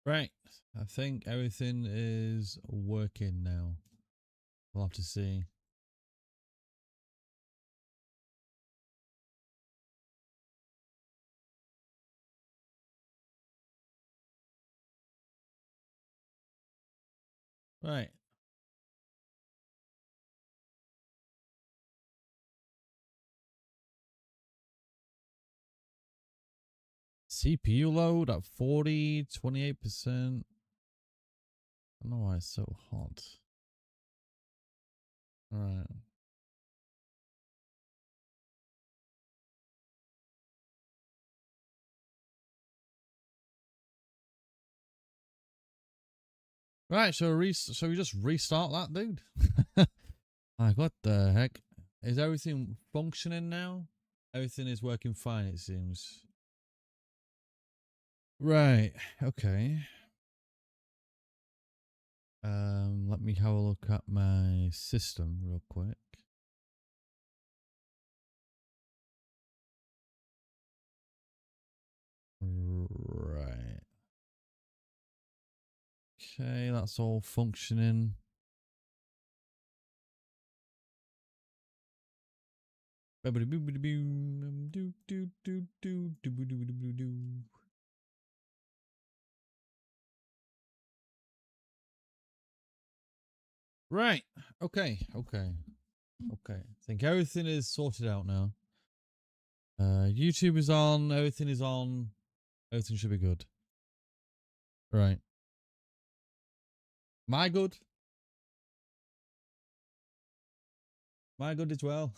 Right. I think everything is working now. We'll have to see. Right. CPU load at 40, 28%. I don't know why it's so hot. Alright. Right, so we just restart that, dude? Like, what the heck? Is everything functioning now? Everything is working fine, it seems. Right, okay. Let me have a look at my system real quick. Right. Okay, that's all functioning. Right. Okay. Okay. Okay. I think everything is sorted out now. YouTube is on. Everything is on. Everything should be good. Right. My good. My good as well.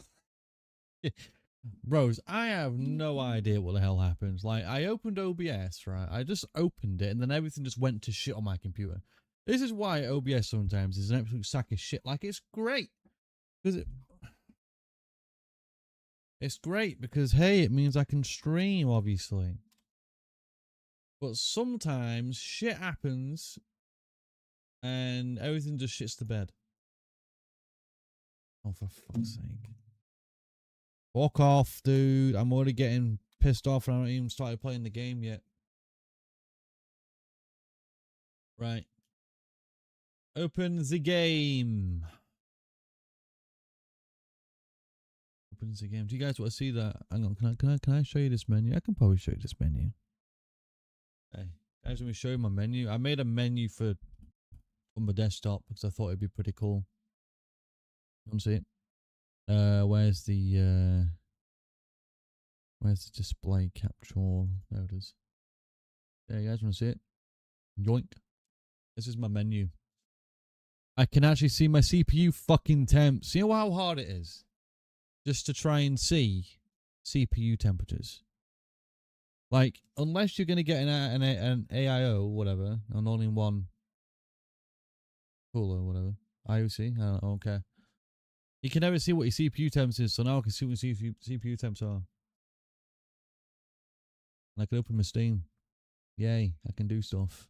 Bros, I have no idea what the hell happens. Like, I opened OBS, right? I just opened it and then everything just went to shit on my computer. This is why OBS sometimes is an absolute sack of shit. Like, it's great. Because it's great because, hey, it means I can stream, obviously. But sometimes shit happens and everything just shits the bed. Oh, for fuck's sake. Walk off, dude. I'm already getting pissed off and I haven't even started playing the game yet. Right. Open the game. Opens the game. Do you guys want to see that? Hang on, can I show you this menu? I can probably show you this menu. Hey, guys, let me show you my menu. I made a menu for on my desktop because I thought it'd be pretty cool. You want to see it? Where's the display capture? There it is. Yeah, you guys want to see it? Yoink. This is my menu. I can actually see my CPU fucking temps. You know how hard it is? Just to try and see CPU temperatures. Like, unless you're going to get an AIO, whatever, an all-in-one cooler, whatever, IOC, I don't care. You can never see what your CPU temps is, so now I can see what CPU temps are. And I can open my Steam. Yay, I can do stuff.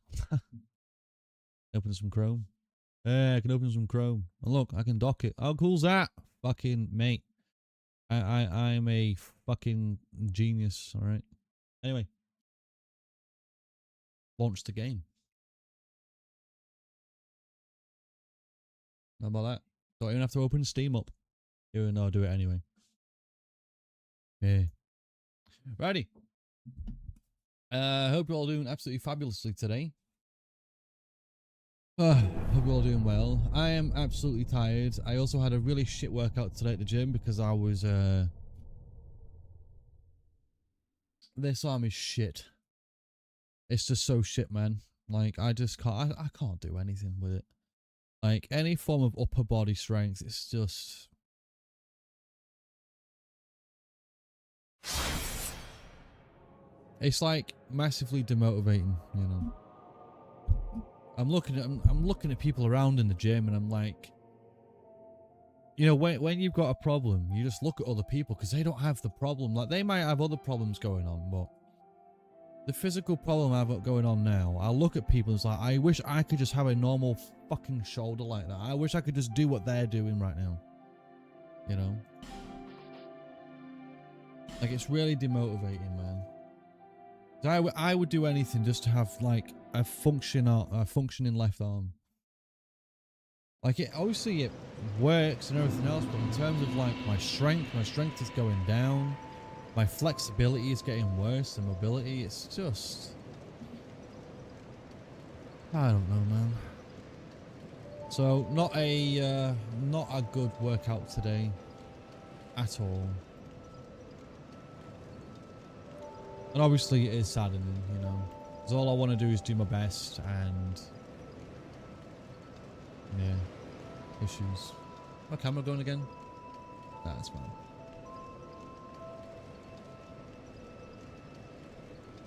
Open some Chrome. I can open some Chrome. And look, I can dock it. How cool's that? Fucking mate. I'm a fucking genius, alright? Anyway. Launch the game. How about that? Don't even have to open Steam up. Even though I'll do it anyway. Yeah. Righty. Hope you're all doing absolutely fabulously today. Hope you're all doing well. I am absolutely tired. I also had a really shit workout today at the gym because I was this arm is shit. It's just so shit, man. Like, I just can't I can't do anything with it. Like, any form of upper body strength, it's just it's like massively demotivating, you know. I'm looking at people around in the gym and I'm like, you know, when you've got a problem, you just look at other people because they don't have the problem. Like, they might have other problems going on, but the physical problem I've got going on now, I look at people and it's like, I wish I could just have a normal fucking shoulder like that. I wish I could just do what they're doing right now. You know? Like, it's really demotivating, man. I would do anything just to have like a functioning left arm. Like it obviously it works and everything else, but in terms of like my strength is going down. My flexibility is getting worse. The mobility, it's just, I don't know, man. So not a good workout today at all. And obviously it is saddening, you know, because all I want to do is do my best, and yeah, issues. My camera going again? That's fine.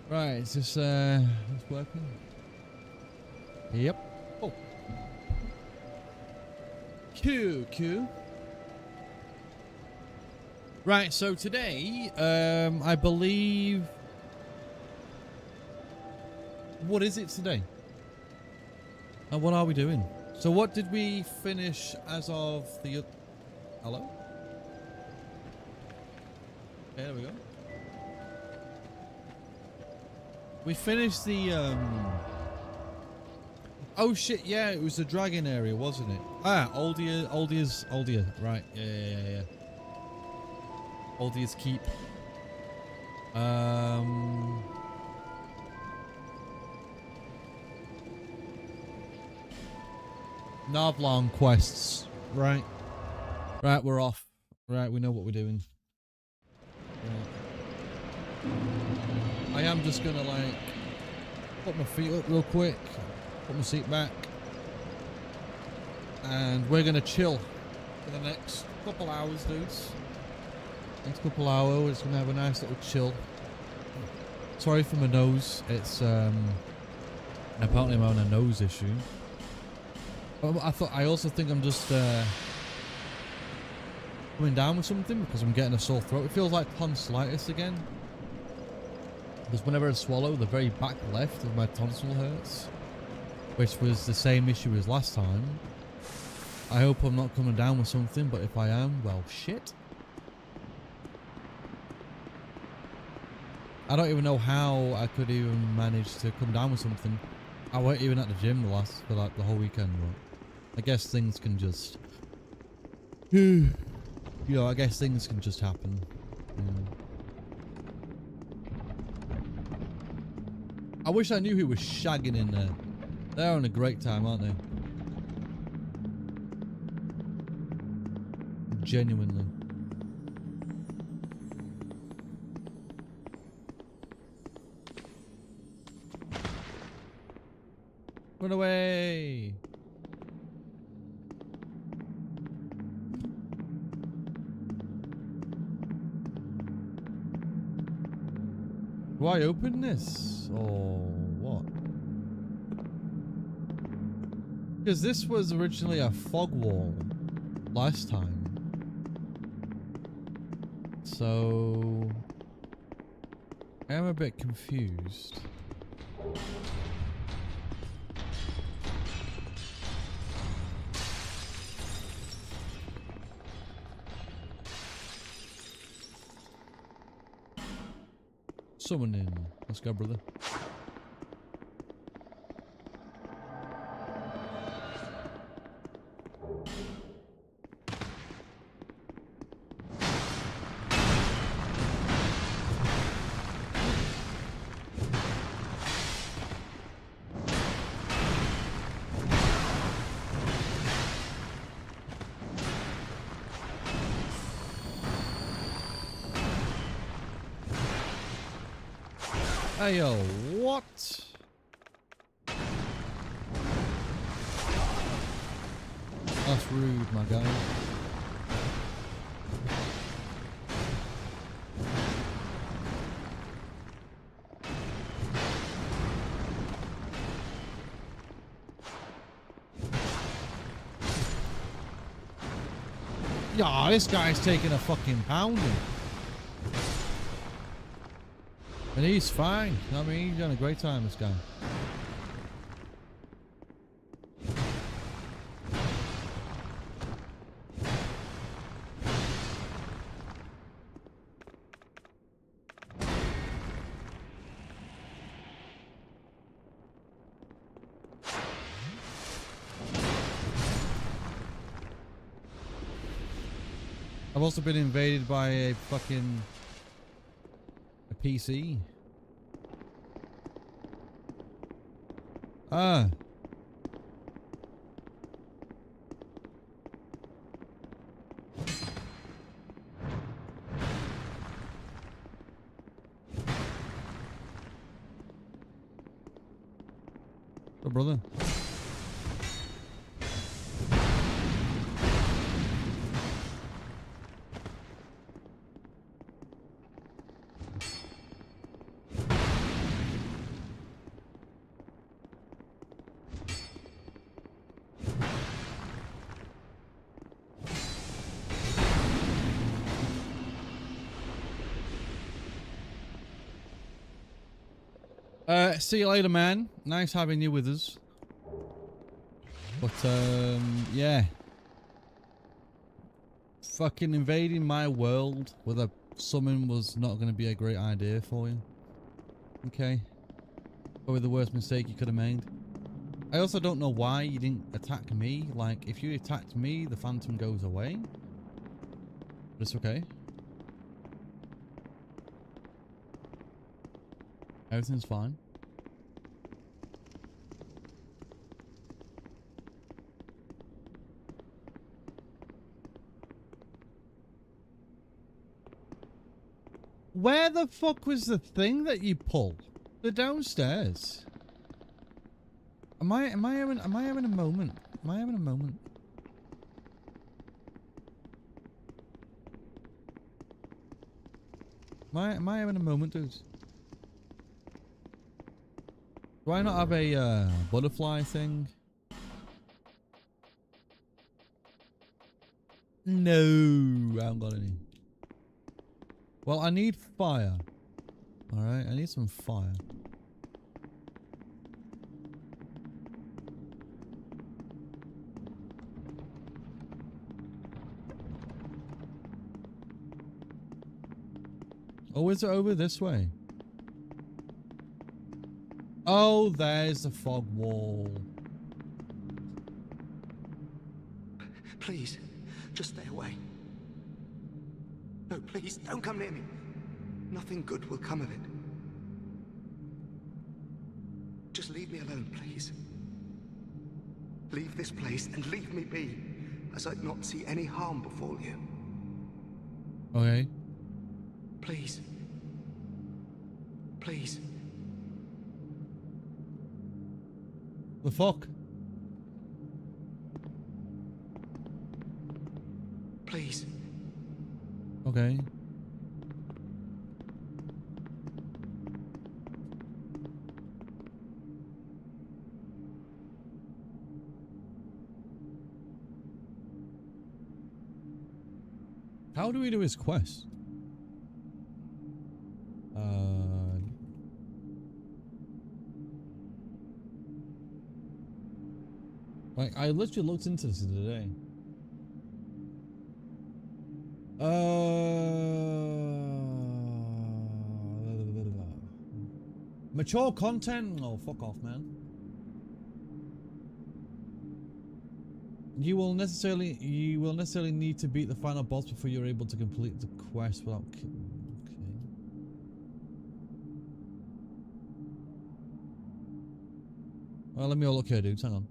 Right, is this working? Yep. Oh. Q. Right, so today, I believe, what is it today? And what are we doing? So what did we finish as of the... Hello? There we go. We finished the... Oh shit, yeah, it was the dragon area, wasn't it? Ah, Oldia's, right, yeah. Oldia's Keep. Navlon quests. Right, we're off. Right, we know what we're doing. Right. I am just gonna like put my feet up real quick, put my seat back, and we're gonna chill for the next couple hours, dudes. Next couple hours, we're just gonna have a nice little chill. Sorry for my nose. It's apparently I'm having a nose issue. I also think I'm just coming down with something because I'm getting a sore throat. It feels like tonsillitis again. Because whenever I swallow, the very back left of my tonsil hurts, which was the same issue as last time. I hope I'm not coming down with something, but if I am, well, shit. I don't even know how I could even manage to come down with something. I weren't even at the gym for like the whole weekend, but I guess things can just, you know, I guess things can just happen. Yeah. I wish I knew who was shagging in there. They're having a great time, aren't they? Genuinely. Run away! Do I open this? Or what? Because this was originally a fog wall last time. So I am a bit confused. Someone in. Let's go, brother. Hey yo, what? That's rude, my guy. Yeah, this guy's taking a fucking pounding. And he's fine. I mean, he's having a great time, this guy. I've also been invaded by a fucking PC. Ah. Oh, brother. See you later, man. Nice having you with us. But, yeah. Fucking invading my world with a summon was not going to be a great idea for you. Okay. Probably the worst mistake you could have made. I also don't know why you didn't attack me. Like, if you attacked me, the phantom goes away. But it's okay. Everything's fine. Where the fuck was the thing that you pulled? The downstairs. Am I having a moment? Am I having a moment? Am I having a moment, dudes? Do I not have a butterfly thing? No, I haven't got any. Well, I need fire. Alright, I need some fire. Oh, is it over this way? Oh, there's the fog wall. Please, just stay away. No, please, don't come near me. Nothing good will come of it. Just leave me alone, please. Leave this place and leave me be, as I'd not see any harm befall you. Okay. Please. Please. The fuck? Please. Okay. How do we do his quest? Like, I literally looked into this today. Mature content? Oh, fuck off, man. You will necessarily need to beat the final boss before you're able to complete the quest without killing. Okay. Well, let me all look here, dudes. Hang on.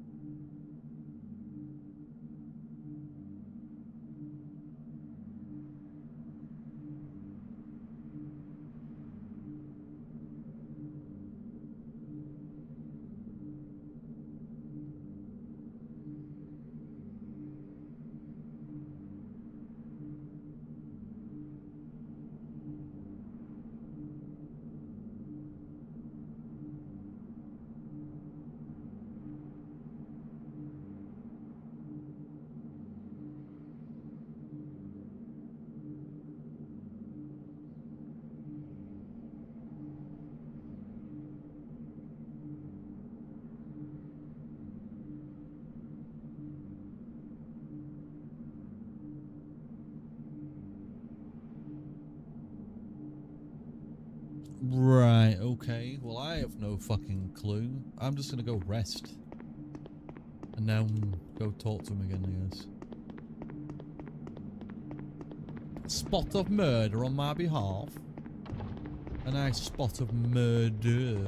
Right, okay. Well, I have no fucking clue. I'm just gonna go rest. And now go talk to him again, I guess. spot of murder on my behalf. A nice spot of murder.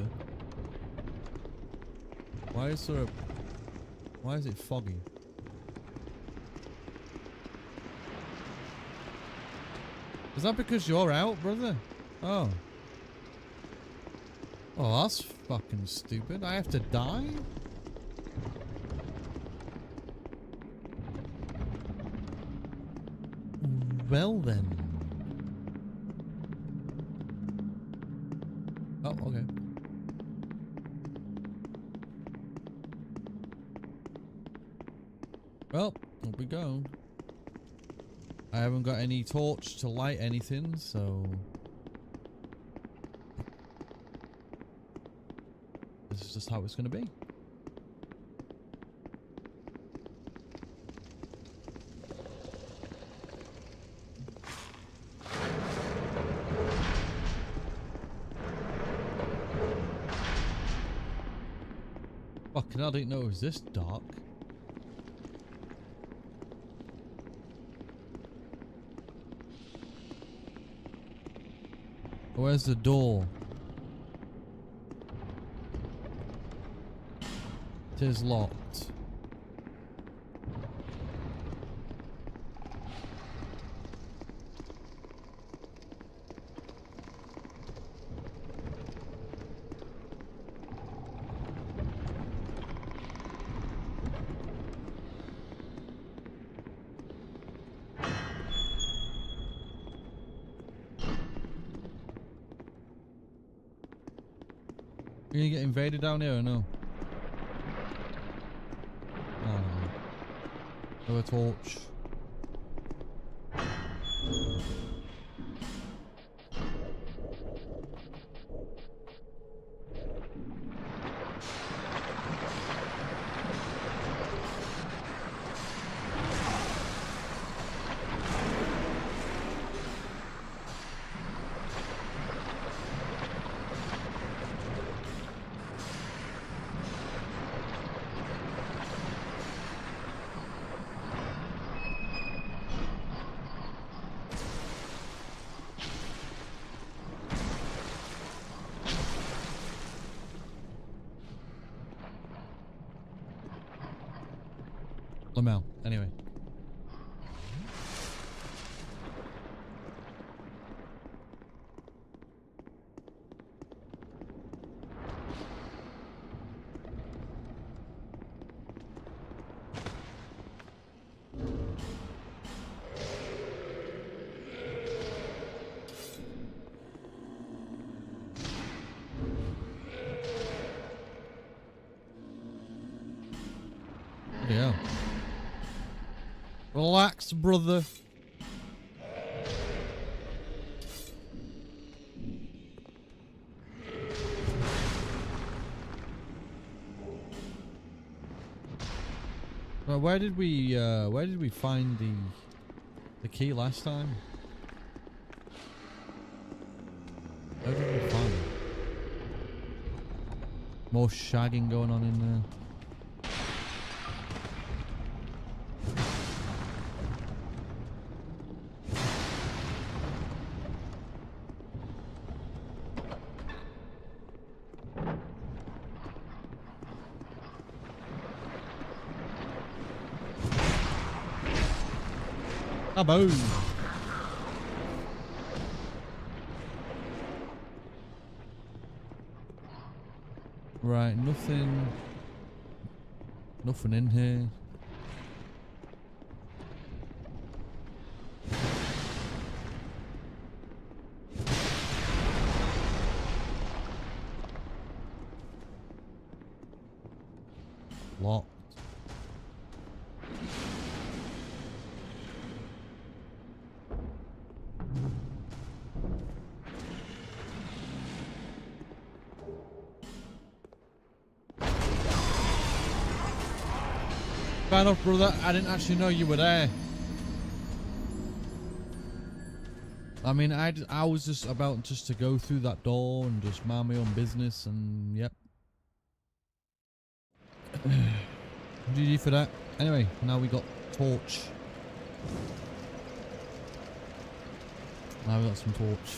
Why is there a... Why is it foggy? Is that because you're out, brother? Oh. Oh, that's fucking stupid. I have to die? Well then. Oh, okay. Well, up we go. I haven't got any torch to light anything, so... This is just how it's going to be. Fucking hell, I didn't know it was this dark. Where's the door? It is locked. Are you gonna get invaded down here or no? Oh no. No, a torch. Lamel, anyway. Yeah. Relax, brother. Well, where did we find the key last time? Where did we find it? More shagging going on in there. Boom. Right, nothing in here. Locked. Fair enough, brother. I didn't actually know you were there. I mean, I was just about to go through that door and just mind my own business, and yep. GG for that. Anyway, now we got torch. Now we got some torch.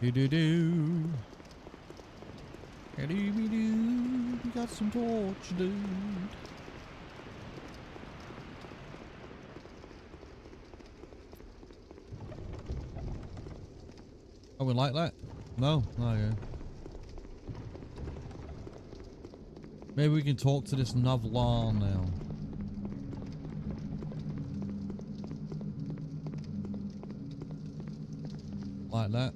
Do. We got some torch, dude. Oh, we like that? No? Oh, yeah. Maybe we can talk to this Navlar now. Like that.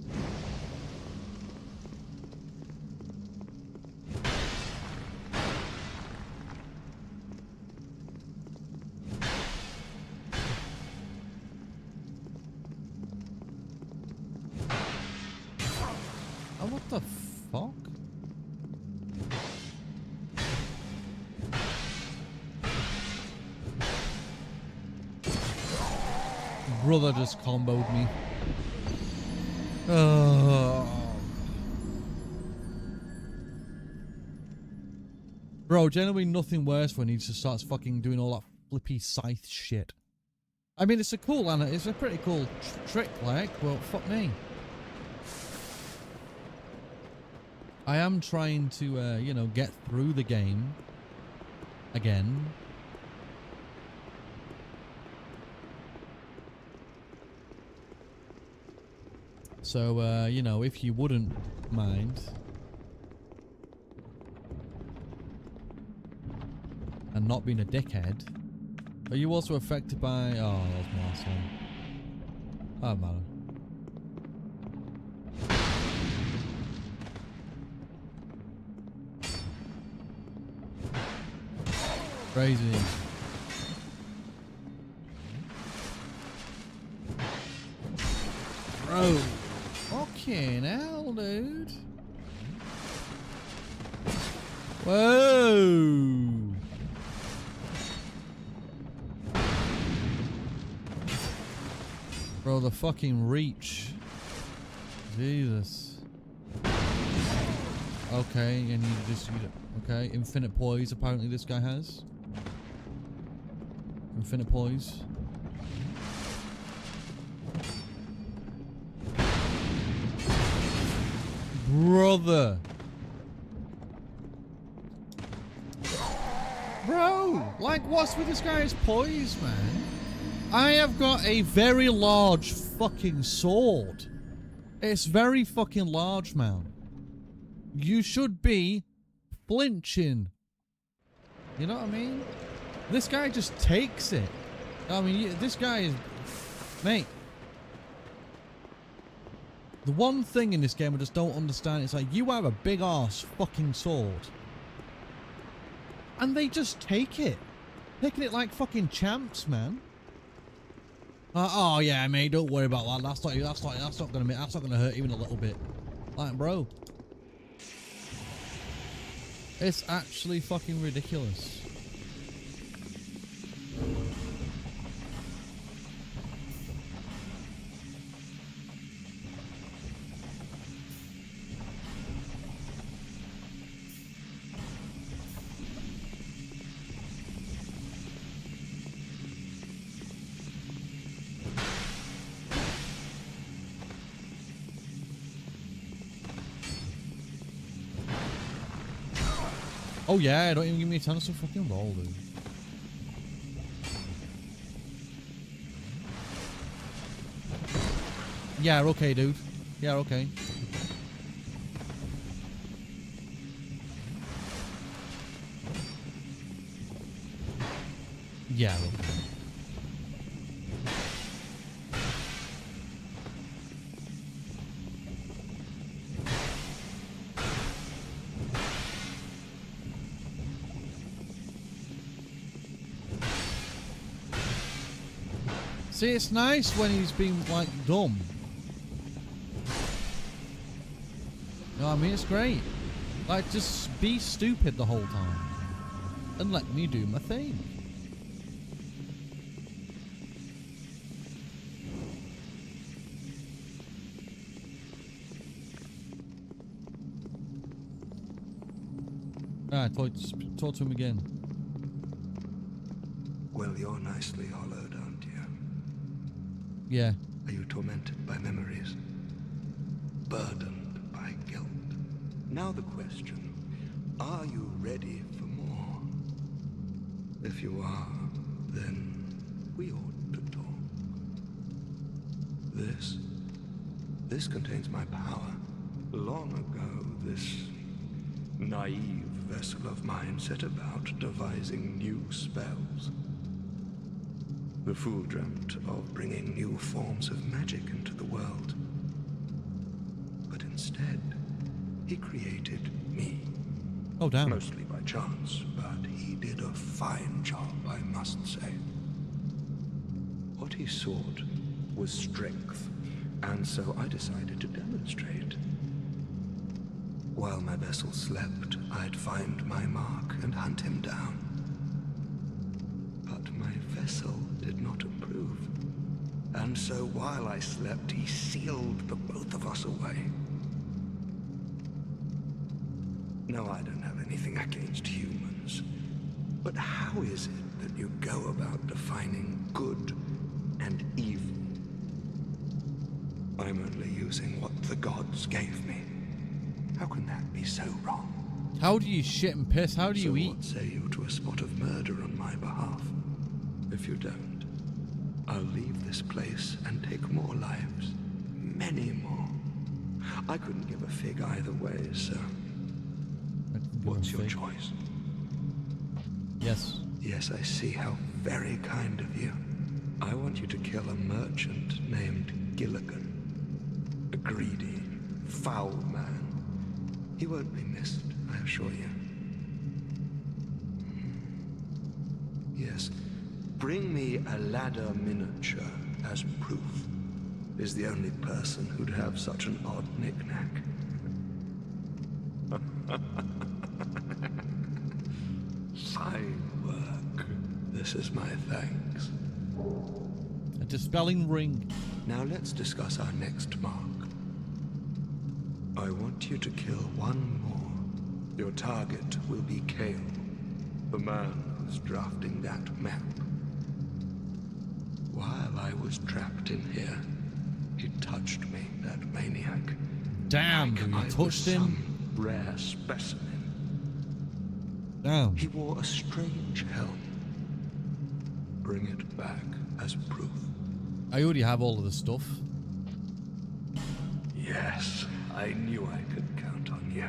Oh, what the fuck? Brother just comboed me. Bro, generally nothing worse when he just starts fucking doing all that flippy scythe shit. I mean, it's a cool and it's a pretty cool trick, like, but fuck me. I am trying to, you know, get through the game again. So, you know, if you wouldn't mind. And not being a dickhead. Are you also affected by... Oh, that was my last one. Oh, matter. Crazy. Bro. Fucking hell, dude. Whoa. Bro, the fucking reach. Jesus. Okay, and you just... Okay, infinite poise apparently this guy has. Infinite poise. Brother. Bro, like what's with this guy's poise, man? I have got a very large fucking sword. It's very fucking large, man. You should be flinching. You know what I mean? This guy just takes it. I mean, this guy is... Mate. The one thing in this game I just don't understand is like, you have a big ass fucking sword. And they just take it. Taking it like fucking champs, man. Oh yeah, mate, don't worry about that. That's not gonna hurt even a little bit. Like, bro. It's actually fucking ridiculous. Oh yeah, don't even give me a chance to fucking roll, dude. Yeah, okay, dude. Yeah, okay. Yeah, okay. See, it's nice when he's being, like, dumb. You know what I mean? It's great. Like, just be stupid the whole time. And let me do my thing. Alright, talk to him again. Well, you're nicely hollowed, aren't you? Yeah. tormented by memories, burdened by guilt. Now the question, are you ready for more? If you are, then we ought to talk. This contains my power. Long ago, this naive vessel of mine set about devising new spells. The fool dreamt of bringing new forms of magic into the world. But instead, he created me. Oh, damn. Mostly by chance, but he did a fine job, I must say. What he sought was strength, and so I decided to demonstrate. While my vessel slept, I'd find my mark and hunt him down. But my vessel did not approve. And so while I slept, he sealed the both of us away. No, I don't have anything against humans. But how is it that you go about defining good and evil? I'm only using what the gods gave me. How can that be so wrong? How do you shit and piss? How do you eat? What say you to a spot of murder on my behalf? If you don't, I'll leave this place and take more lives. Many more. I couldn't give a fig either way, so... What's your choice? Yes. Yes, I see. How very kind of you. I want you to kill a merchant named Gilligan. A greedy, foul man. He won't be missed, I assure you. Yes. Bring me a ladder miniature as proof. Is the only person who'd have such an odd knick-knack. Fine work. This is my thanks. A dispelling ring. Now let's discuss our next mark. I want you to kill one more. Your target will be Kale, the man who's drafting that map. While I was trapped in here, he touched me, that maniac. Damn, you touched him? Some rare specimen. Damn. He wore a strange helm. Bring it back as proof. I already have all of the stuff. Yes, I knew I could count on you.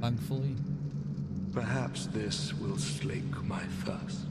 Thankfully. Perhaps this will slake my thirst.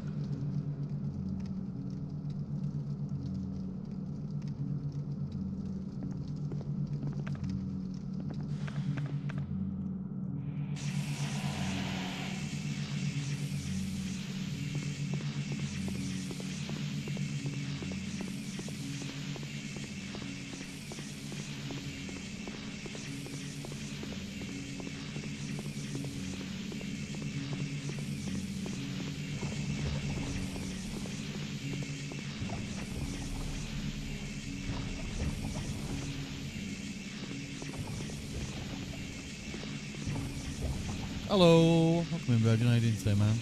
Hello. Welcome in, Virgin. How you doing today, man?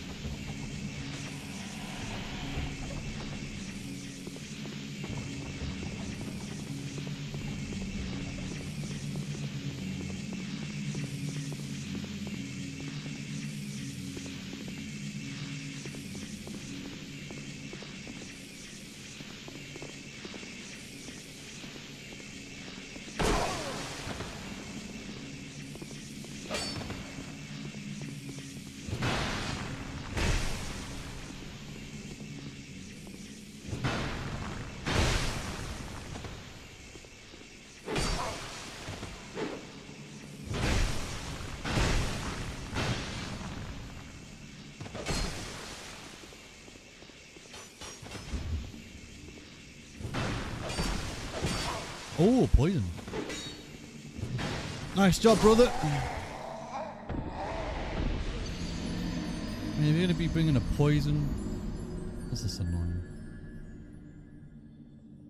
Oh, poison. Nice job, brother. I mean, if you're going to be bringing a poison... That's just annoying.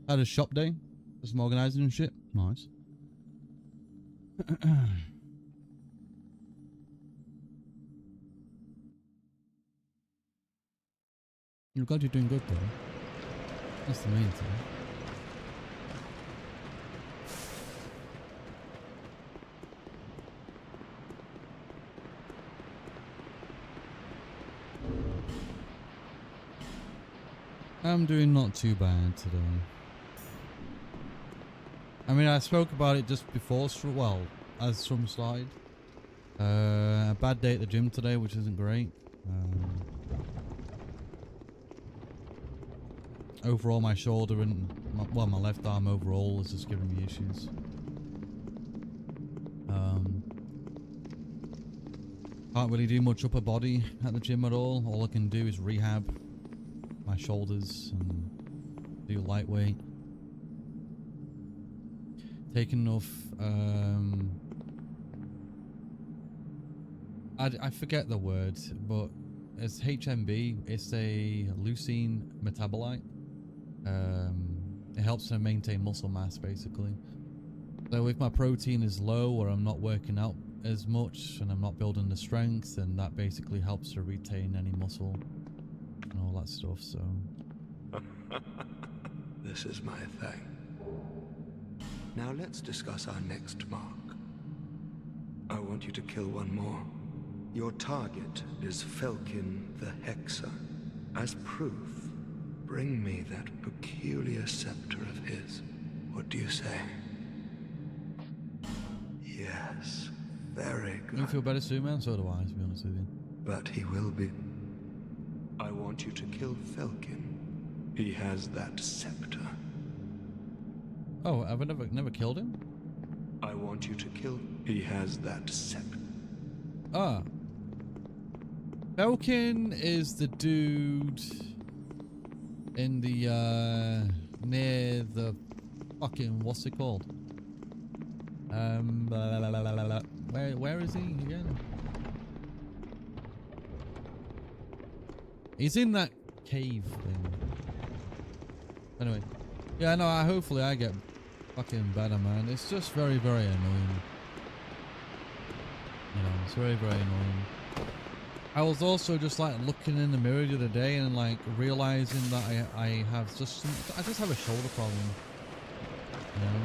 Had a shop day. Just some organising and shit. Nice. I'm glad you're doing good, though. That's the main thing. I'm doing not too bad today. I mean, I spoke about it just before, well, as some started. A bad day at the gym today, which isn't great. Overall, my shoulder and, my left arm overall is just giving me issues. Can't really do much upper body at the gym at all. All I can do is rehab my shoulders and do lightweight. Take enough, I forget the word, but it's HMB. It's a leucine metabolite. It helps to maintain muscle mass, basically. So if my protein is low, or I'm not working out as much and I'm not building the strength, then that basically helps to retain any muscle and all that stuff. So this is my thing. Now let's discuss our next mark. I want you to kill one more. Your target is Felkin the Hexer. As proof, bring me that peculiar scepter of his. What do you say? Yes, very good. You feel better soon, man? So do I, to be honest with you. But he will be. I want you to kill Felkin. He has that scepter. Oh, have I never killed him? I want you to kill. He has that scepter. Ah. Felkin is the dude in the, near the fucking, what's it called? Where is he again? He's in that cave thing. Anyway. Yeah, no, hopefully I get fucking better, man. It's just very, very annoying. You know, it's very, very annoying. I was also just like looking in the mirror the other day and like realizing that I have just I just have a shoulder problem. You know?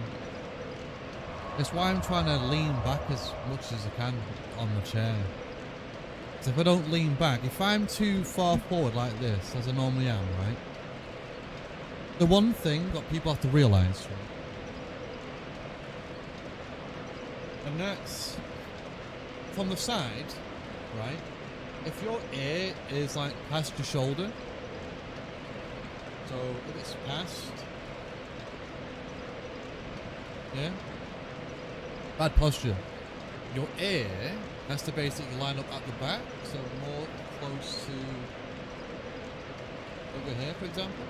It's why I'm trying to lean back as much as I can on the chair. Because if I don't lean back, if I'm too far forward like this, as I normally am, right? The one thing that people have to realize, right? And that's from the side, right? If your ear is like past your shoulder, so if it's past, yeah, bad posture. Your ear has to basically line up at the back, so more close to over here, for example.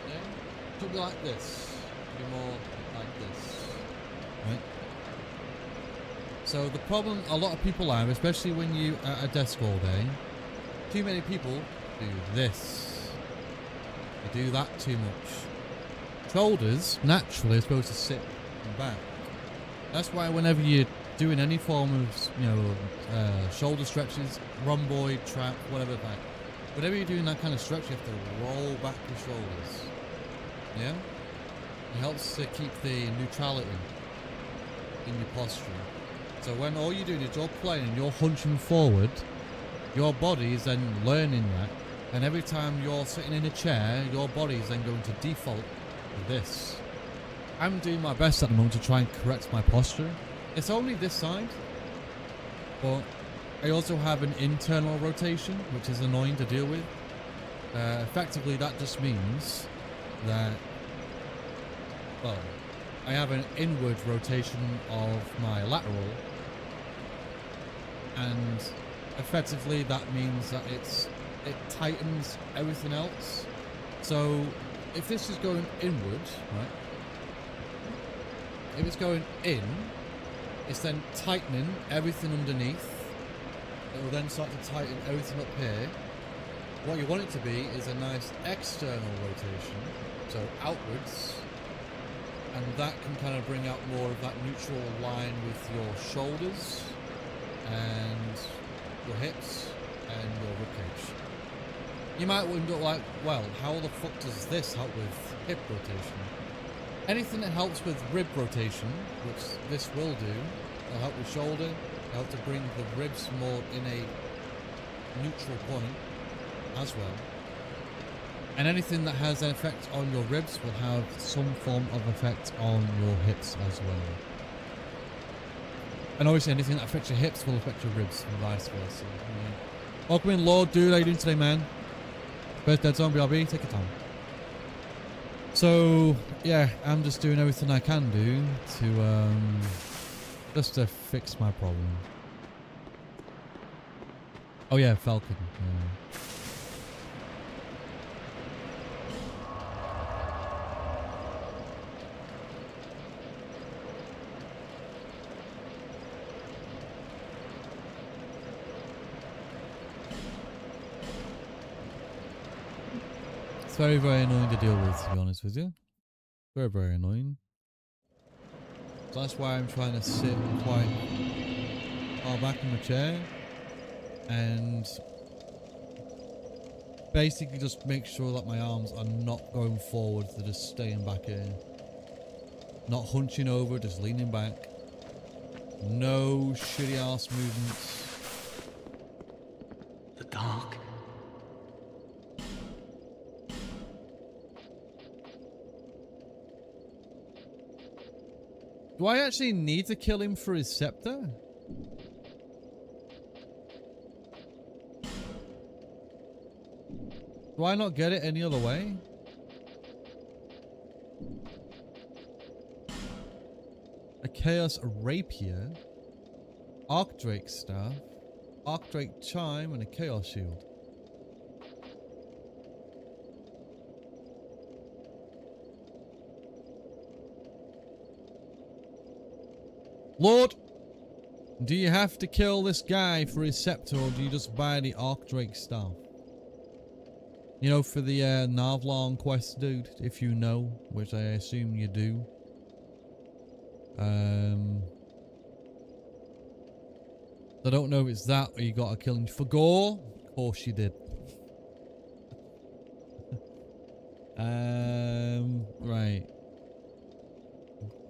Yeah, it should be like this. Be more like this, right? So the problem a lot of people have, especially when you at a desk all day, too many people do this. They do that too much. Shoulders naturally are supposed to sit back. That's why whenever you're doing any form of, you know, shoulder stretches, rhomboid, trap, whatever, like, whenever you're doing that kind of stretch, you have to roll back your shoulders. Yeah? It helps to keep the neutrality in your posture. So when all you're doing is you're playing and you're hunching forward, your body is then learning that, and every time you're sitting in a chair, your body is then going to default to this. I'm doing my best at the moment to try and correct my posture. It's only this side, but I also have an internal rotation, which is annoying to deal with. Effectively, that just means that, well, I have an inward rotation of my lateral, and effectively that means that it tightens everything else. So if this is going inward, right? If it's going in, it's then tightening everything underneath. It will then start to tighten everything up here. What you want it to be is a nice external rotation, so outwards, and that can kind of bring out more of that neutral line with your shoulders and your hips and your ribcage. You might wonder, like, well, how the fuck does this help with hip rotation? Anything that helps with rib rotation, which this will do, will help with shoulder, help to bring the ribs more in a neutral point as well. And anything that has an effect on your ribs will have some form of effect on your hips as well. And obviously anything that affects your hips will affect your ribs and vice versa. Yeah. Welcome in, Lord, dude. How you doing today, man? First Dead Zone, BRB, take your time. So, yeah, I'm just doing everything I can do to, just to fix my problem. Oh yeah, Falcon. Yeah. It's very, very annoying to deal with, to be honest with you. Very, very annoying. So that's why I'm trying to sit quite far back in the chair and basically just make sure that my arms are not going forward, they're just staying back here. Not hunching over, just leaning back. No shitty ass movements. The dark. Do I actually need to kill him for his scepter? Do I not get it any other way? A Chaos Rapier, Archdrake Staff, Archdrake Chime, and a Chaos Shield. Lord, do you have to kill this guy for his scepter, or do you just buy the Archdrake Staff? You know, for the Navlon quest, dude, if you know, which I assume you do. I don't know if it's that or you gotta kill him for gore. Of course you did. Right.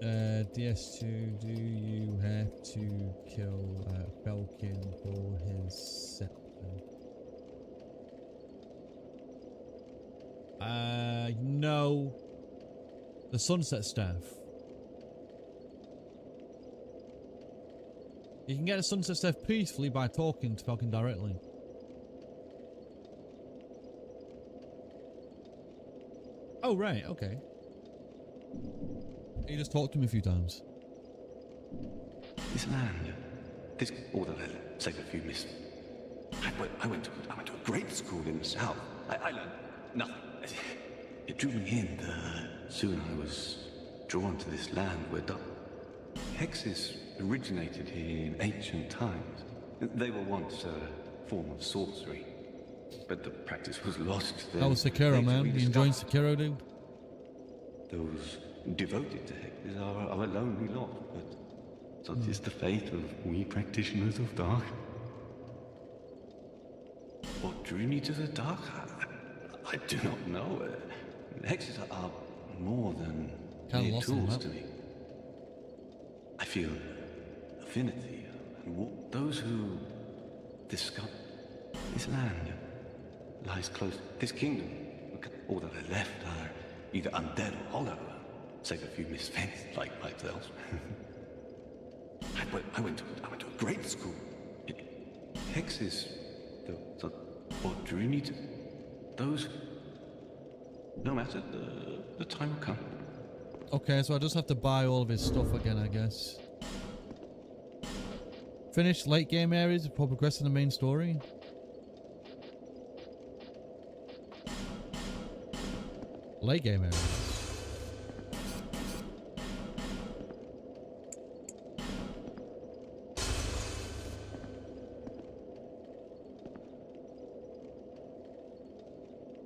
DS2, do you have to kill Falcon for his scepter? No. The Sunset Staff. You can get a Sunset Staff peacefully by talking to Falcon directly. Oh, right, okay. You just talked to him a few times. This land, this, although they'll save a few miss. I went to a great school in the south. I learned nothing. It drew me in. Soon I was drawn to this land where hexes originated here in ancient times. They were once a form of sorcery, but the practice was lost. That was Sekiro, man. You enjoying Sekiro, dude? Those devoted to hexes are a lonely lot, but such is the fate of we practitioners of dark. What drew me to the dark? I do not know. Hexes are more than mere tools to me. I feel affinity, and those who discover this land lies close. This kingdom, all that are left are either undead or hollow, save a few misfits like myself. I went to a great school. Hexes, what drew me to those. No matter, the time will come. Okay, so I just have to buy all of his stuff again, I guess. Finish late game areas before progressing the main story. Late game areas.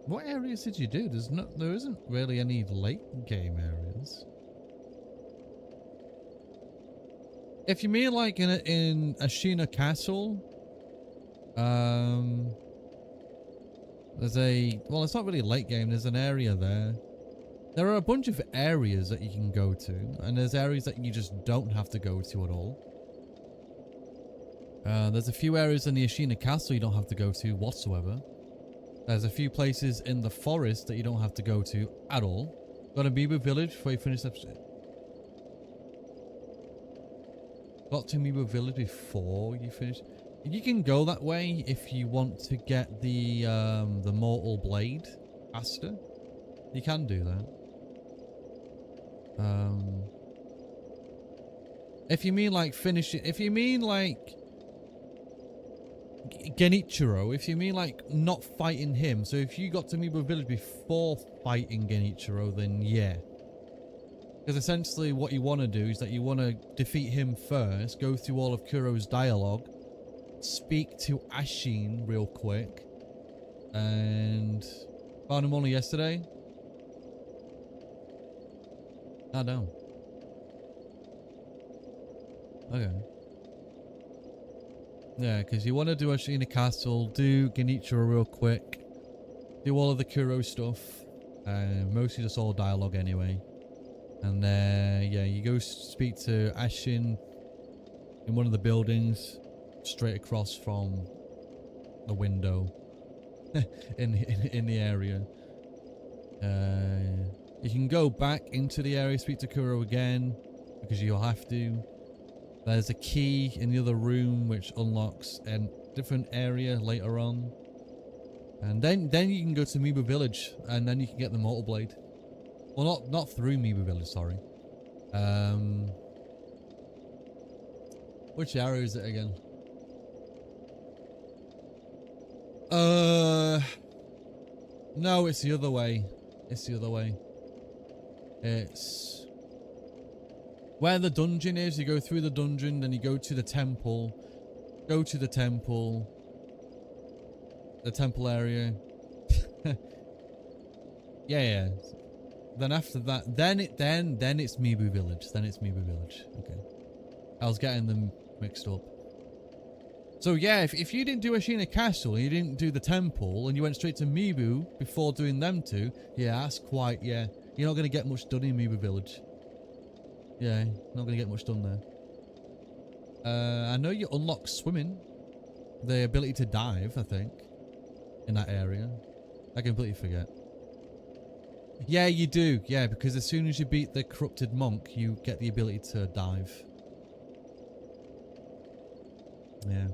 What areas did you do? There isn't really any late game areas. If you mean like in Ashina Castle, there's well, it's not really late game. There's an area there. There are a bunch of areas that you can go to, and there's areas that you just don't have to go to at all. There's a few areas in the Ashina Castle you don't have to go to whatsoever. There's a few places in the forest that you don't have to go to at all. Got to Mibu Village before you finish episode. Got to Mibu Village before you finish. You can go that way if you want to get the Mortal Blade faster. You can do that. If you mean like finish it, if you mean like Genichiro, if you mean like not fighting him, so if you got to Mibu Village before fighting Genichiro, then yeah. Because essentially what you want to do is that you want to defeat him first, go through all of Kuro's dialogue, speak to Ashin real quick, and found him only yesterday. Oh, no. Okay. Yeah, because you want to do Ashina Castle, do Genichiro real quick, do all of the Kuro stuff, mostly just all dialogue anyway. And yeah, you go speak to Ashin in one of the buildings, straight across from the window in the area. You can go back into the area, speak to Kuro again, because you'll have to. There's a key in the other room which unlocks a different area later on. And then you can go to Mibu Village, and then you can get the Mortal Blade. Well, not through Mibu Village, sorry. Which area is it again? No, it's the other way. It's the other way. It's where the dungeon is. You go through the dungeon, then you go to the temple. Go to the temple. The temple area. yeah. Then after that, then it's Mibu Village. Then it's Mibu Village. Okay. I was getting them mixed up. So yeah, if you didn't do Ashina Castle and you didn't do the temple and you went straight to Mibu before doing them two, yeah, that's quite, yeah. You're not going to get much done in Mibu Village. Yeah, not going to get much done there. I know you unlock swimming. The ability to dive, I think, in that area. I completely forget. Yeah, you do. Yeah, because as soon as you beat the corrupted monk, you get the ability to dive. Yeah.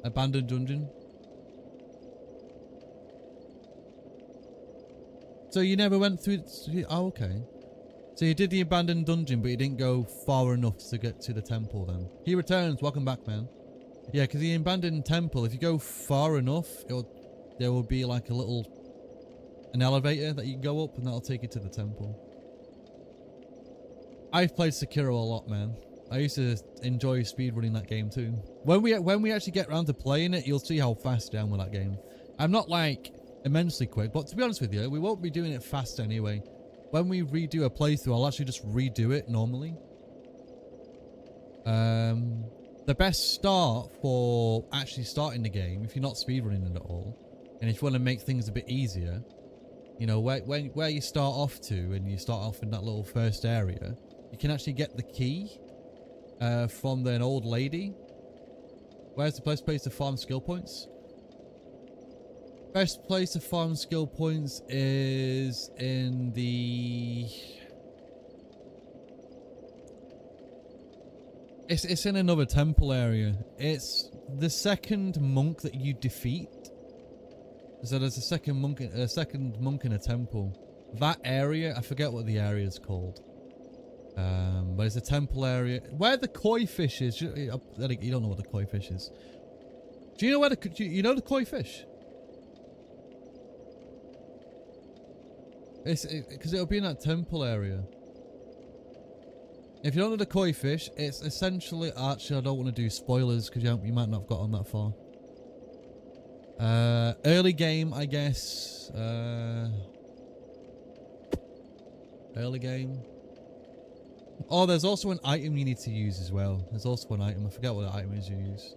Abandoned dungeon. So you never went through... Oh, okay. So you did the abandoned dungeon, but you didn't go far enough to get to the temple then. He returns. Welcome back, man. Yeah, because the abandoned temple, if you go far enough, there will be like an elevator that you can go up, and that'll take you to the temple. I've played Sekiro a lot, man. I used to enjoy speedrunning that game too. When we actually get around to playing it, you'll see how fast I am with that game. I'm not like immensely quick, but to be honest with you, we won't be doing it fast anyway. When we redo a playthrough, I'll actually just redo it normally. The best start for actually starting the game, if you're not speedrunning it at all, and if you want to make things a bit easier, you know, where you start off to, and you start off in that little first area, you can actually get the key from an old lady. Where's the best place to farm skill points? Best place to farm skill points is in the... It's in another temple area. It's the second monk that you defeat. So there's a second monk in a temple. That area, I forget what the area is called. But it's a temple area where the koi fish is. You don't know what the koi fish is. Do you know where you know the koi fish? Because it'll be in that temple area. If you don't know the koi fish, it's essentially... Actually, I don't want to do spoilers because you might not have gotten that far. Early game, I guess. Early game. Oh, there's also an item you need to use as well. There's also an item. I forget what the item is you use.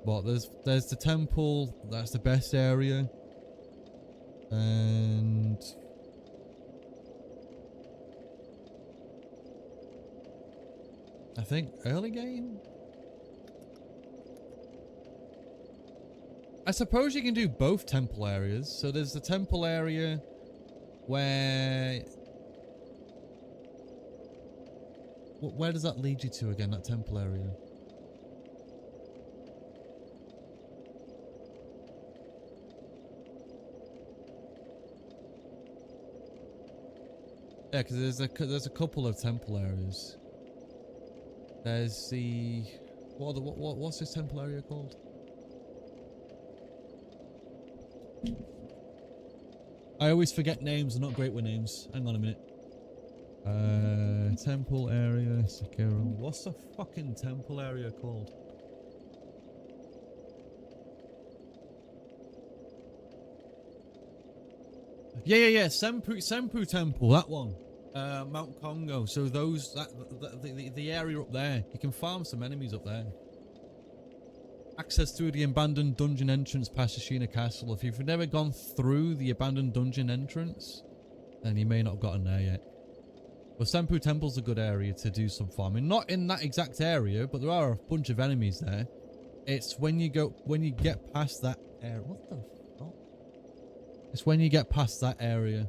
But there's the temple. That's the best area. And... I think early game? I suppose you can do both temple areas. So there's the temple area where... Where does that lead you to again, that temple area? Yeah, because there's a couple of temple areas. There's the... What's this temple area called? I always forget names. I'm not great with names. Hang on a minute. Temple area, Sekiro. What's the fucking temple area called? Yeah. Senpu Temple. That one. Mount Congo. So those the area up there. You can farm some enemies up there. Access through the abandoned dungeon entrance past Yoshina Castle. If you've never gone through the abandoned dungeon entrance, then you may not have gotten there yet. But Senpu Temple's a good area to do some farming. Not in that exact area, but there are a bunch of enemies there. It's when you get past that area. What the fuck? It's when you get past that area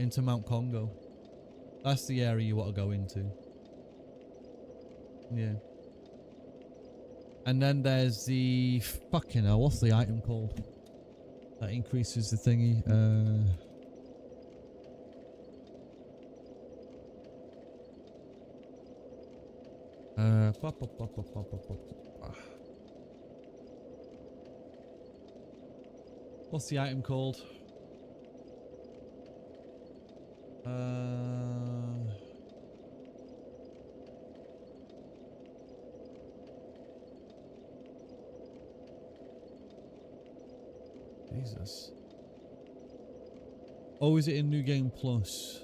into Mount Congo. That's the area you want to go into. Yeah. And then there's the fucking hell, what's the item called? That increases the thingy. What's the item called? Jesus. Oh, is it in New Game Plus?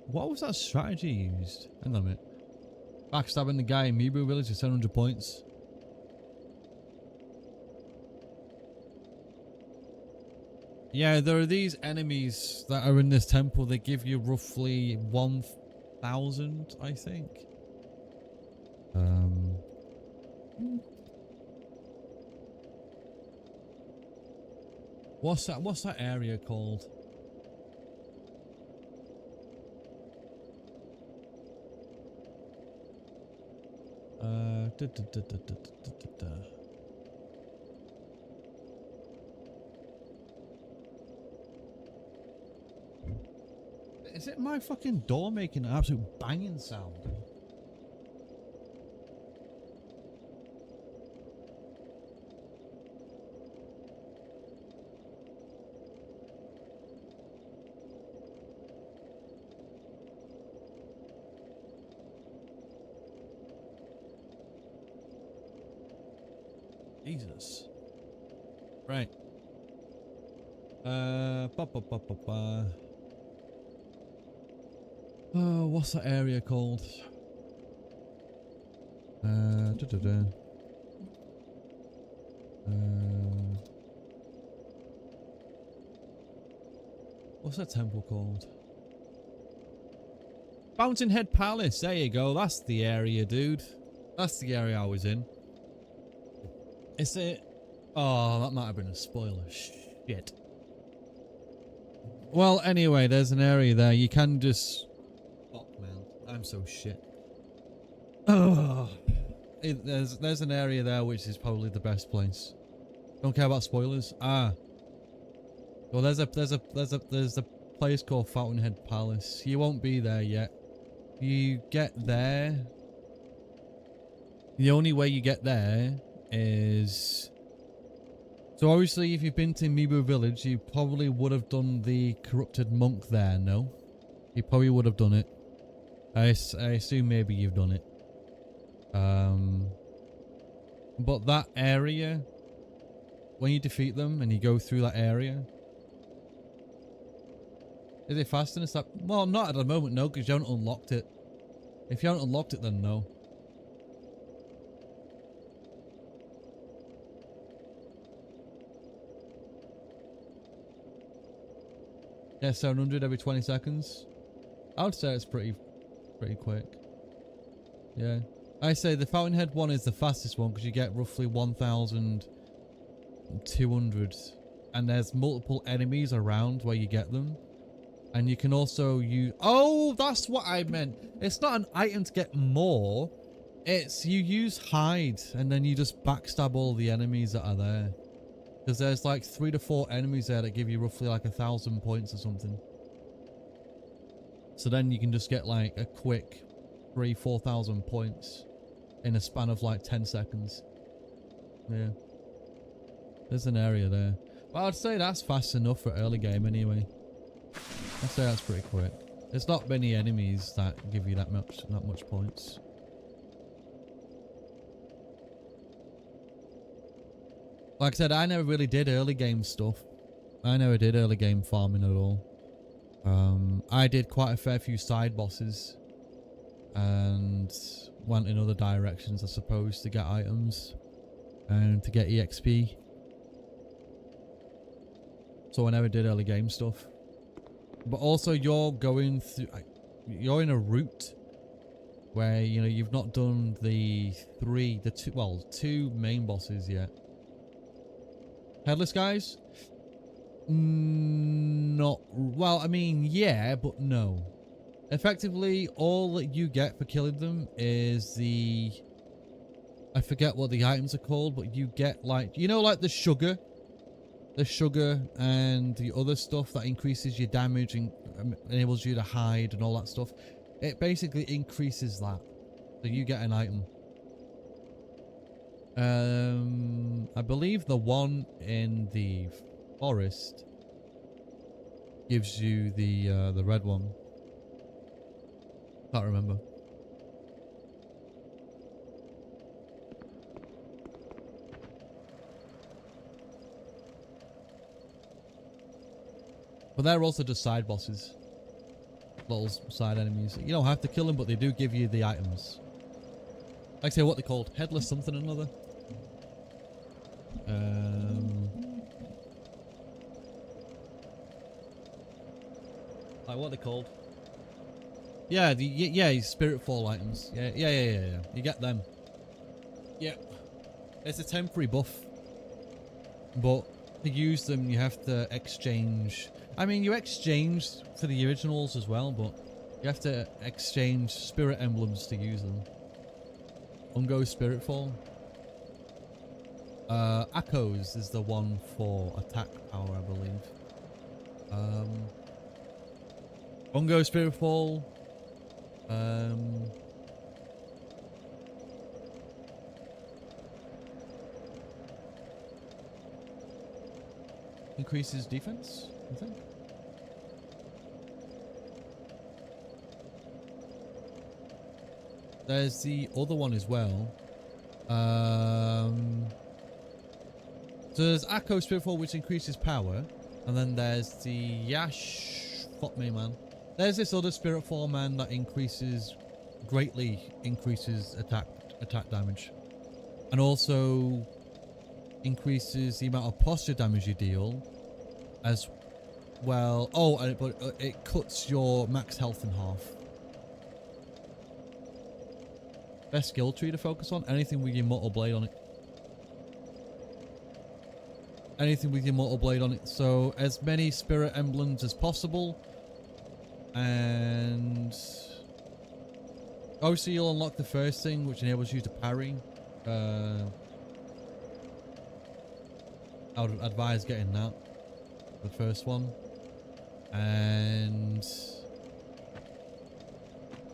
What was that strategy used? Hang on a minute. Backstabbing the guy in Mibu Village for 700 points. Yeah, there are these enemies that are in this temple. They give you roughly 1,000, I think. What's that area called? Is it my fucking door making an absolute banging sound? Jesus. Right. Oh, what's that area called? What's that temple called? Fountainhead Palace. There you go. That's the area, dude. That's the area I was in. Is it? Oh, that might have been a spoiler. Shit. Well, anyway, there's an area there. You can just... Fuck, man. I'm so shit. Oh. There's an area there which is probably the best place. Don't care about spoilers. Ah. Well, there's a place called Fountainhead Palace. You won't be there yet. You get there. The only way you get there is... So obviously if you've been to Mibu Village, you probably would have done the corrupted monk there, no? You probably would have done it. I assume maybe you've done it. But that area, when you defeat them and you go through that area... Is it fast and stuff? Well, not at the moment, no, because you haven't unlocked it. If you haven't unlocked it, then no. Yeah, 700 every 20 seconds. I would say it's pretty quick. Yeah. I say the Fountainhead one is the fastest one because you get roughly 1,200 and there's multiple enemies around where you get them. And you can also use... Oh, that's what I meant. It's not an item to get more. It's you use hide and then you just backstab all the enemies that are there. Because there's like 3 to 4 enemies there that give you roughly like 1,000 points or something. So then you can just get like a quick 3,000-4,000 points in a span of like 10 seconds. Yeah. There's an area there. But I'd say that's fast enough for early game anyway. I'd say that's pretty quick. There's not many enemies that give you that much points. Like I said, I never really did early game stuff. I never did early game farming at all. I did quite a fair few side bosses and went in other directions, I suppose, to get items and to get EXP. So I never did early game stuff. But also you're going through, you're in a route where, you know, you've not done the two main bosses yet. Headless guys? Not, well, I mean, yeah, but no. Effectively, all that you get for killing them is the, I forget what the items are called, but you get like, you know, like the sugar and the other stuff that increases your damage and enables you to hide and all that stuff. It basically increases that, so you get an item. I believe the one in the forest gives you the red one. Can't remember. But they're also just side bosses, little side enemies. You don't have to kill them, but they do give you the items. Like I say, what they called, headless something or another. Like what they called? Yeah, yeah, spirit fall items. Yeah. You get them. Yeah, it's a temporary buff, but to use them, you have to exchange. I mean, you exchange for the originals as well, but you have to exchange spirit emblems to use them. Ungo Spirit Fall. Akos is the one for attack power, I believe. Ungo Spirit Fall. Increases defense, I think. There's the other one as well. So there's Akko Spiritfall, which increases power, and then there's the Yash. Fuck me, man. There's this other Spiritfall, man, that greatly increases attack damage, and also increases the amount of posture damage you deal, as well. Oh, but it cuts your max health in half. Best skill tree to focus on? Anything with your Mortal Blade on it. Anything with your Mortal Blade on it. So, as many spirit emblems as possible. And obviously you'll unlock the first thing, which enables you to parry. I would advise getting that. The first one. And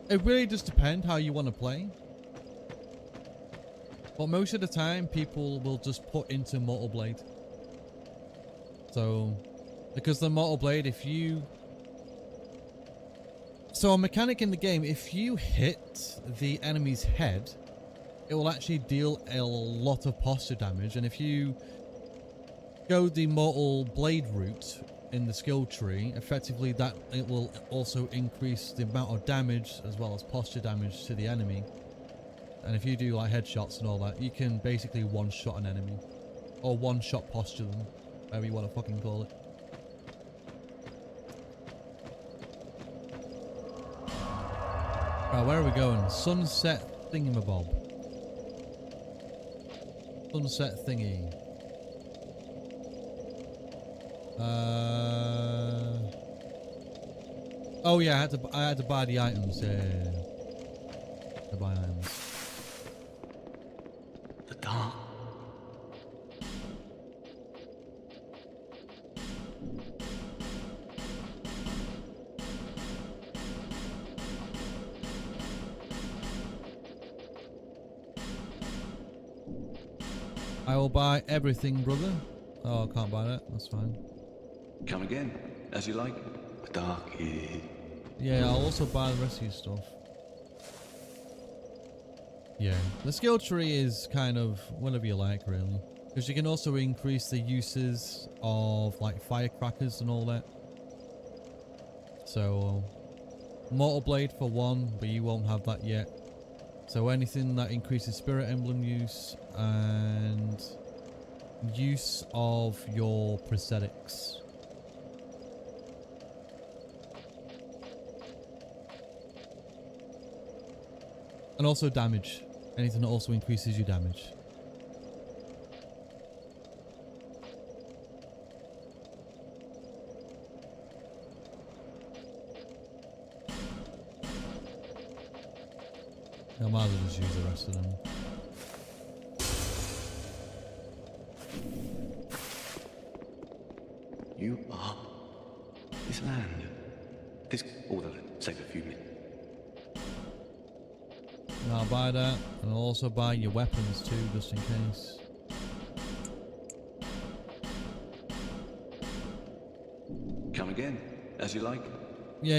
it really just depends how you want to play. But most of the time, people will just put into Mortal Blade. So, because the Mortal Blade, so a mechanic in the game, if you hit the enemy's head, it will actually deal a lot of posture damage. And if you go the Mortal Blade route in the skill tree, effectively that it will also increase the amount of damage as well as posture damage to the enemy. And if you do like headshots and all that, you can basically one-shot an enemy. Or one-shot posture them, whatever you want to fucking call it. Right, where are we going? Sunset thingamabob. Sunset thingy. Oh yeah, I had to buy the items. Yeah. To buy items. The dark. I will buy everything, brother. Oh, I can't buy that. That's fine. Come again, as you like. The dark is... Yeah, I'll also buy the rest of your stuff. Yeah, the skill tree is kind of whatever you like, really. Because you can also increase the uses of, like, firecrackers and all that. So, Mortal Blade for one, but you won't have that yet. So anything that increases Spirit Emblem use and use of your prosthetics. And also damage. Anything that also increases your damage. I might as well just use the rest of them. You are... this land. This... oh, that'll save a few minutes. And I'll buy that. And I'll also buy your weapons too, just in case. Come again, as you like. Yeah.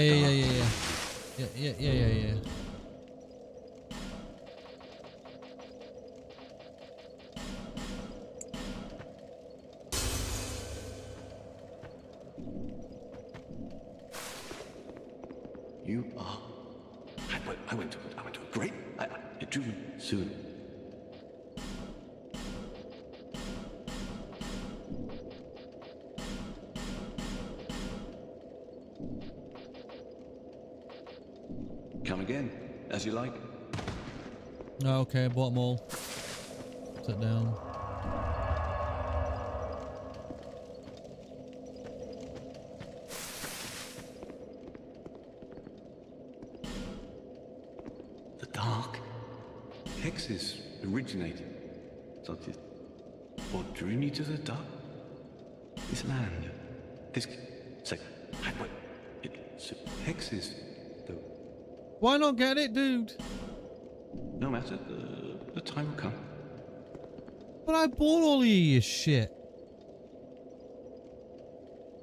You are... I went to a great... I drew soon. Come again, as you like. Oh, okay, I bought them all. Sit down. The dark. Hexes originated. Such as what drew me to the dark? This land. This... say... it's... hexes, though. Why not get it, dude? No matter, the time will come. But I bought all of your shit.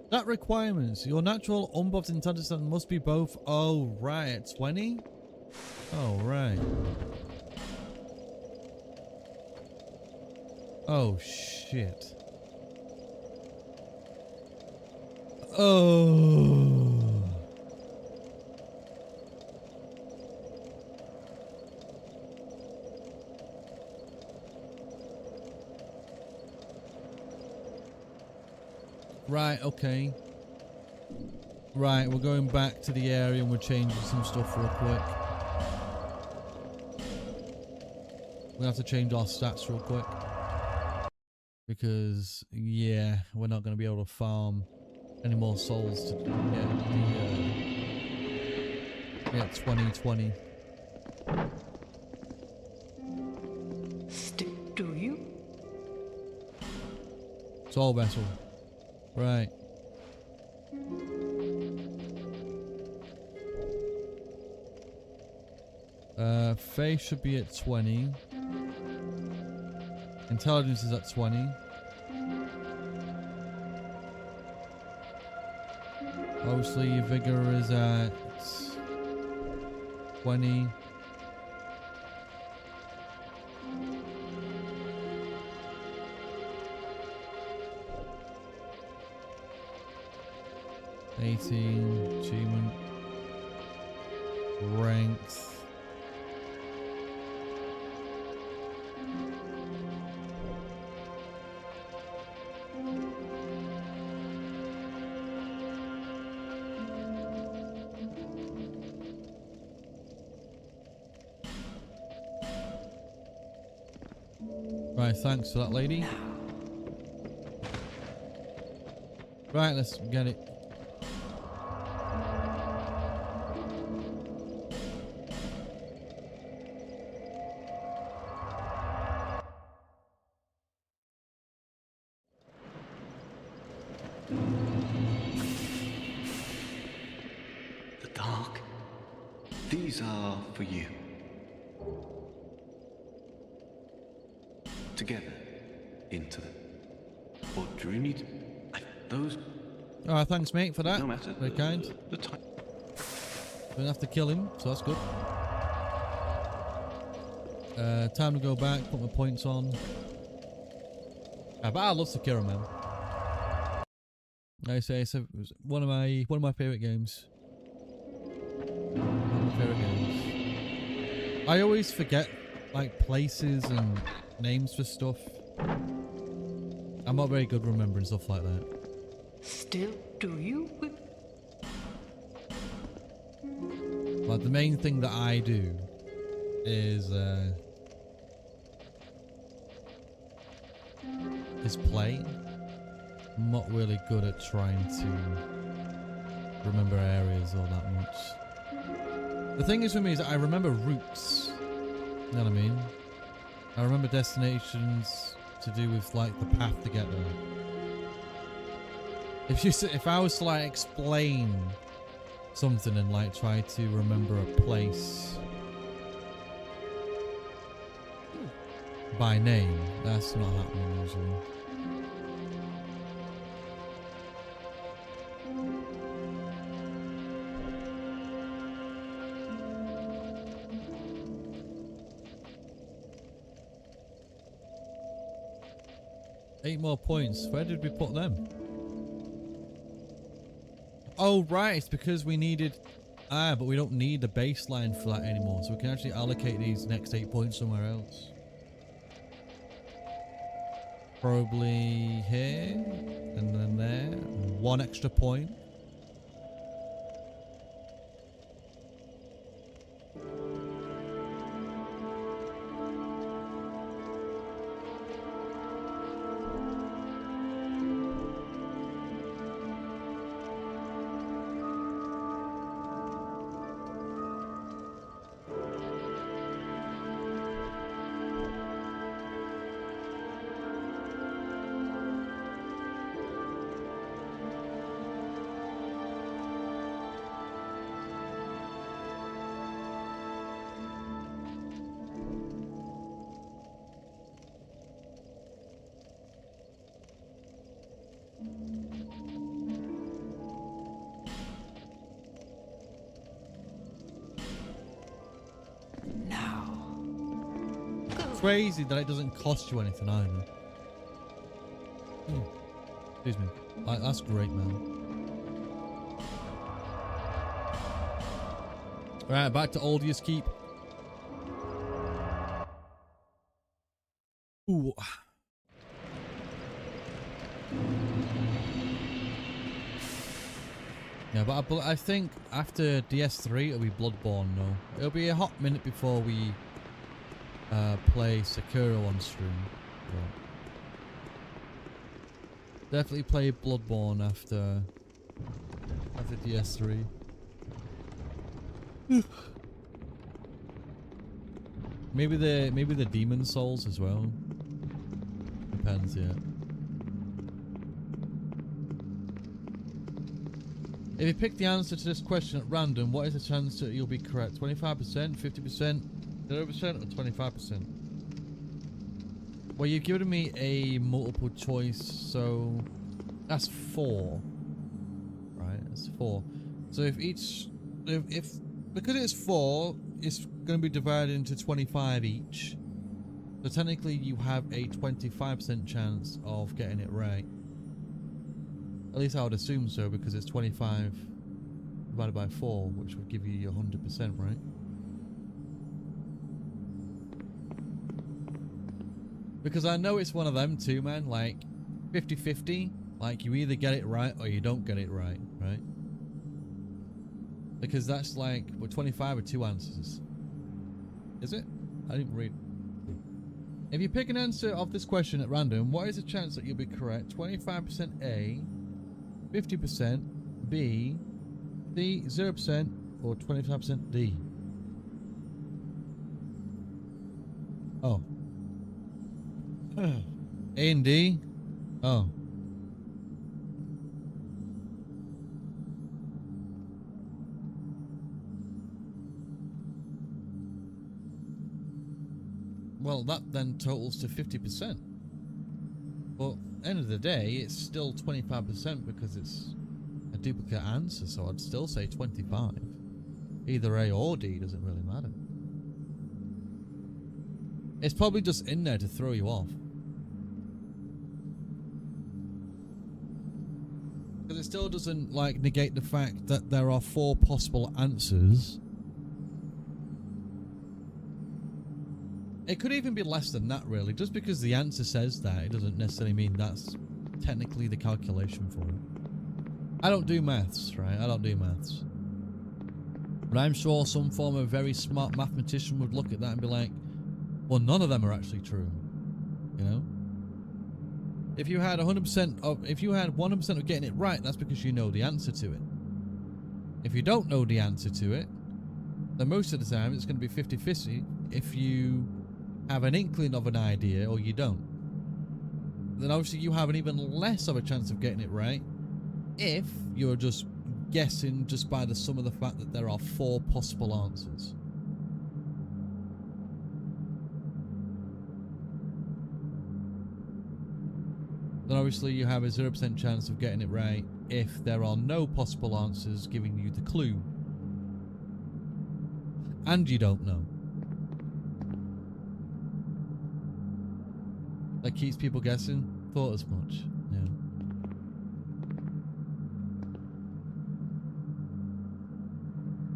That requirements. Your natural unbuffed intelligence must be both. Oh, right. 20? Oh, right. Oh, shit. Oh. Right, okay. Right, we're going back to the area and we're changing some stuff real quick. We have to change our stats real quick. Because, yeah, we're not going to be able to farm any more souls to get 2020. Stick to you? Soul vessel. Right. Faith should be at 20. Intelligence is at 20. Obviously, vigor is at 20. Achievement. Ranks. Right, thanks for that, lady. Right, let's get it. The dark. These are for you. Together into them. Or do you need those? Alright, thanks mate for that. No matter. Very kind. The time. Don't have to kill him, so that's good. Time to go back, put my points on. But I love Sekiro, man. Like I say, it's one of my favorite games. One of my favorite games. I always forget like places and names for stuff. I'm not very good remembering stuff like that. Still, do you? But the main thing that I do is play. I'm not really good at trying to remember areas all that much. The thing is with me is that I remember routes. You know what I mean? I remember destinations to do with like the path to get there. If I was to like explain something and like try to remember a place by name, that's not happening usually. Eight more points. Where did we put them? Oh, right. It's because we needed... but we don't need the baseline for that anymore. So we can actually allocate these next 8 points somewhere else. Probably here. And then there. 1 extra point. Crazy that it doesn't cost you anything either. Excuse me. That's great, man. Right, back to Aldius Keep. Ooh. Yeah, but I think after DS3 it'll be Bloodborne though. It'll be a hot minute before we play Sekiro on stream. But definitely play Bloodborne after DS3. maybe the Demon Souls as well. Depends, yeah. If you pick the answer to this question at random, what is the chance that you'll be correct? 25%, 50%, 0% or 25%? Well, you've given me a multiple choice, so that's 4. Right, that's 4. So if because it's 4, it's going to be divided into 25 each. So technically you have a 25% chance of getting it right. At least I would assume so, because it's 25 divided by 4, which would give you your 100%, right? Because I know it's one of them too, man. Like 50-50. Like you either get it right or you don't get it right, right? Because that's like, well, 25 are 2 answers. Is it? I didn't read. If you pick an answer of this question at random, what is the chance that you'll be correct? 25% A, 50% B, C 0%, or 25% D? Oh. A and D? Oh. Well, that then totals to 50%. But end of the day, it's still 25% because it's a duplicate answer, so I'd still say 25. Either A or D, doesn't really matter. It's probably just in there to throw you off. Because it still doesn't, like, negate the fact that there are 4 possible answers. It could even be less than that, really. Just because the answer says that, it doesn't necessarily mean that's technically the calculation for it. I don't do maths, right? I don't do maths. But I'm sure some form of very smart mathematician would look at that and be like, well, none of them are actually true. You know? If you had 100% of, if you had 100% of getting it right, that's because you know the answer to it. If you don't know the answer to it, then most of the time it's going to be 50-50 if you have an inkling of an idea or you don't. Then obviously you have an even less of a chance of getting it right if you're just guessing just by the sum of the fact that there are 4 possible answers. Then obviously you have a 0% chance of getting it right if there are no possible answers giving you the clue. And you don't know. That keeps people guessing. Thought as much. Yeah.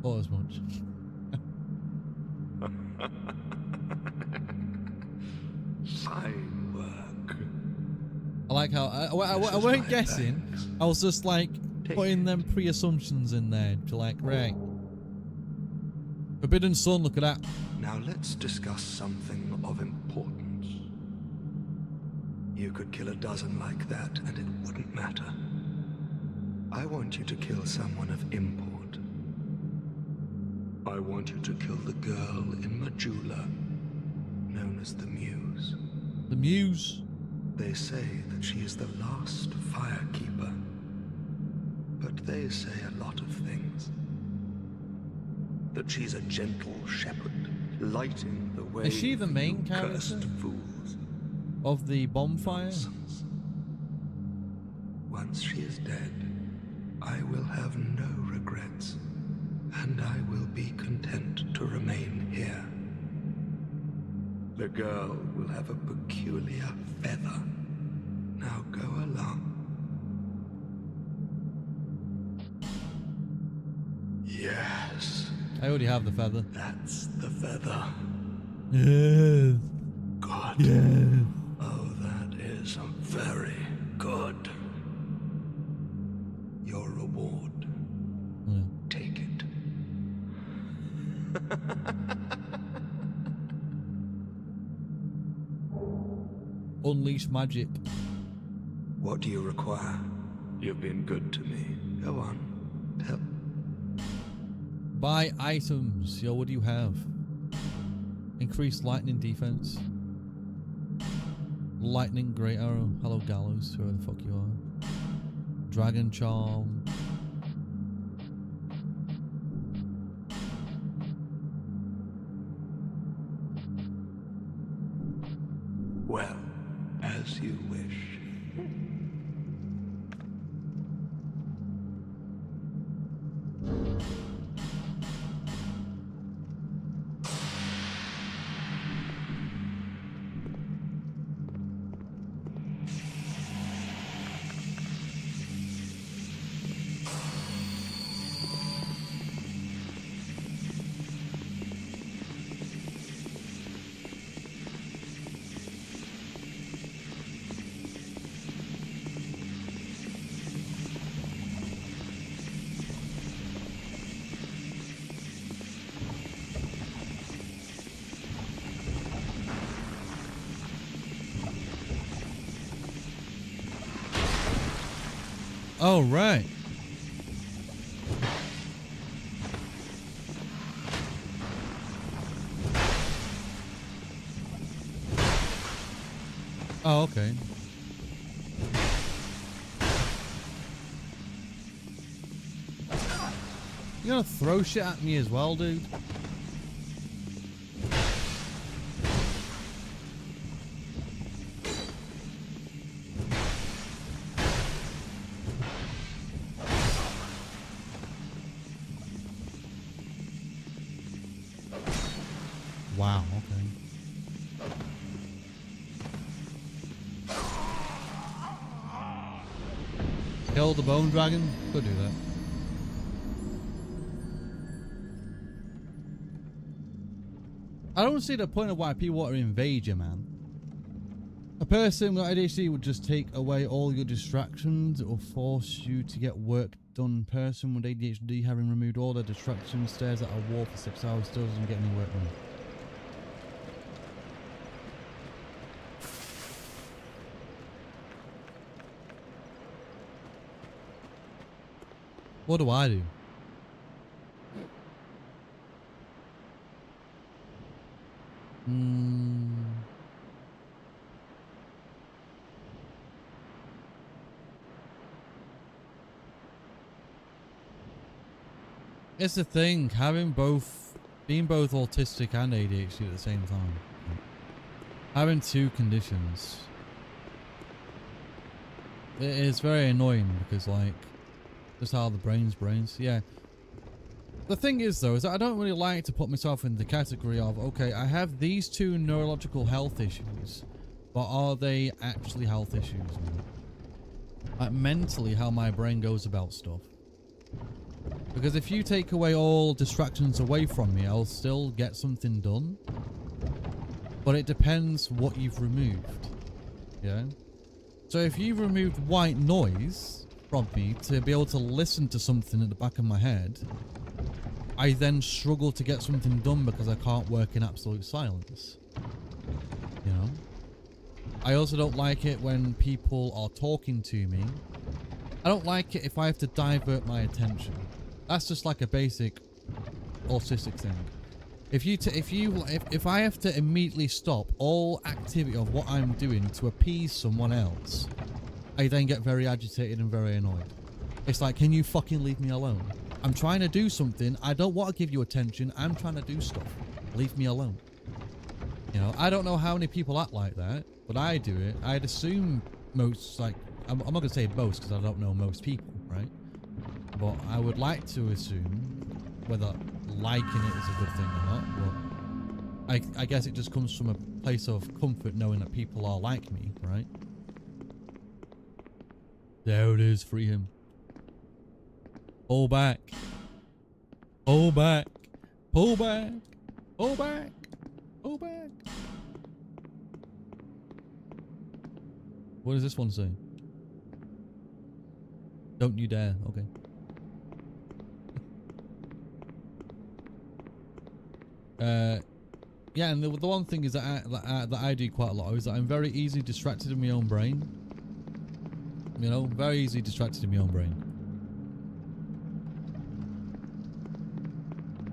Thought as much. Fine work. I like how I weren't guessing. Thanks. I was just like Take putting it. them pre-assumptions in there to like, right. Forbidden Sun, look at that. Now let's discuss something of importance. You could kill a dozen like that and it wouldn't matter. I want you to kill someone of import. I want you to kill the girl in Majula, known as the Muse. The Muse. They say that she is the last firekeeper. But they say a lot of things. That she's a gentle shepherd, lighting the way. Is she the for main you character? Cursed fools. Of the bonfire? Nonsense. Once she is dead, I will have no regrets, and I will be content to remain here. The girl will have a peculiar feather. Now go along. Yes, I already have the feather. that's the feather. Yes. Good. Yes. Oh, that is very good. Your reward. Yeah. Take it. Unleash magic. What do you require? You've been good to me. Go on. Tell. Buy items. Yo, what do you have? Increased lightning defense. Lightning Great Arrow. Hello Gallows, whoever the fuck you are. Dragon Charm. Well, as you wish. Oh, right. Oh, okay. You gonna throw shit at me as well, dude? Wow, okay. Kill the bone dragon? Could do that. I don't see the point of why people want to invade you, man. A person with ADHD would just take away all your distractions or force you to get work done. Person with ADHD, having removed all their distractions, stares at a wall for 6 hours, still doesn't get any work done. What do I do? It's the thing, being both autistic and ADHD at the same time. Having two conditions. It is very annoying because, like, just how the brains. Yeah. The thing is, though, is that I don't really like to put myself in the category of, okay, I have these two neurological health issues, but are they actually health issues? Like, mentally, how my brain goes about stuff. Because if you take away all distractions away from me, I'll still get something done. But it depends what you've removed. Yeah? So if you've removed white noise from me to be able to listen to something at the back of my head, I then struggle to get something done because I can't work in absolute silence. You know? I also don't like it when people are talking to me. I don't like it if I have to divert my attention. That's just like a basic autistic thing. If I have to immediately stop all activity of what I'm doing to appease someone else, I then get very agitated and very annoyed. It's like, can you fucking leave me alone? I'm trying to do something. I don't want to give you attention. I'm trying to do stuff. Leave me alone. You know, I don't know how many people act like that, but I do it. I'd assume most, like, I'm not going to say most because I don't know most people, right? But I would like to assume, whether liking it is a good thing or not, but I guess it just comes from a place of comfort knowing that people are like me, right? There it is, free him. Pull back. Pull back. Pull back. Pull back. Pull back. What does this one say? Don't you dare. Okay. Yeah, and the one thing is that I do quite a lot is that I'm very easily distracted in my own brain. You know, very easily distracted in my own brain.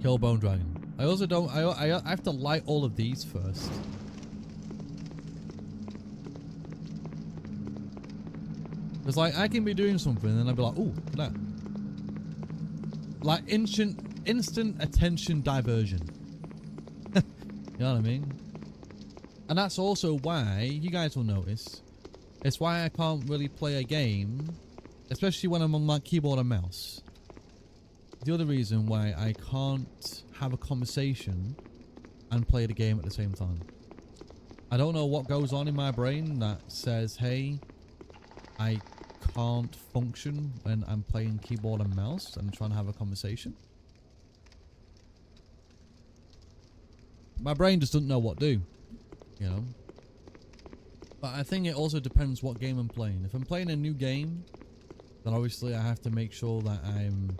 Kill bone dragon. I also don't. I have to light all of these first. Because like I can be doing something and I'll be like, "Ooh, look at that!" Like instant attention diversion. You know what I mean? And that's also why you guys will notice. It's why I can't really play a game, especially when I'm on my keyboard and mouse. The other reason why I can't have a conversation and play the game at the same time. I don't know what goes on in my brain that says, hey, I can't function when I'm playing keyboard and mouse and trying to have a conversation. My brain just doesn't know what to do, you know. But I think it also depends what game I'm playing. If I'm playing a new game, then obviously I have to make sure that I'm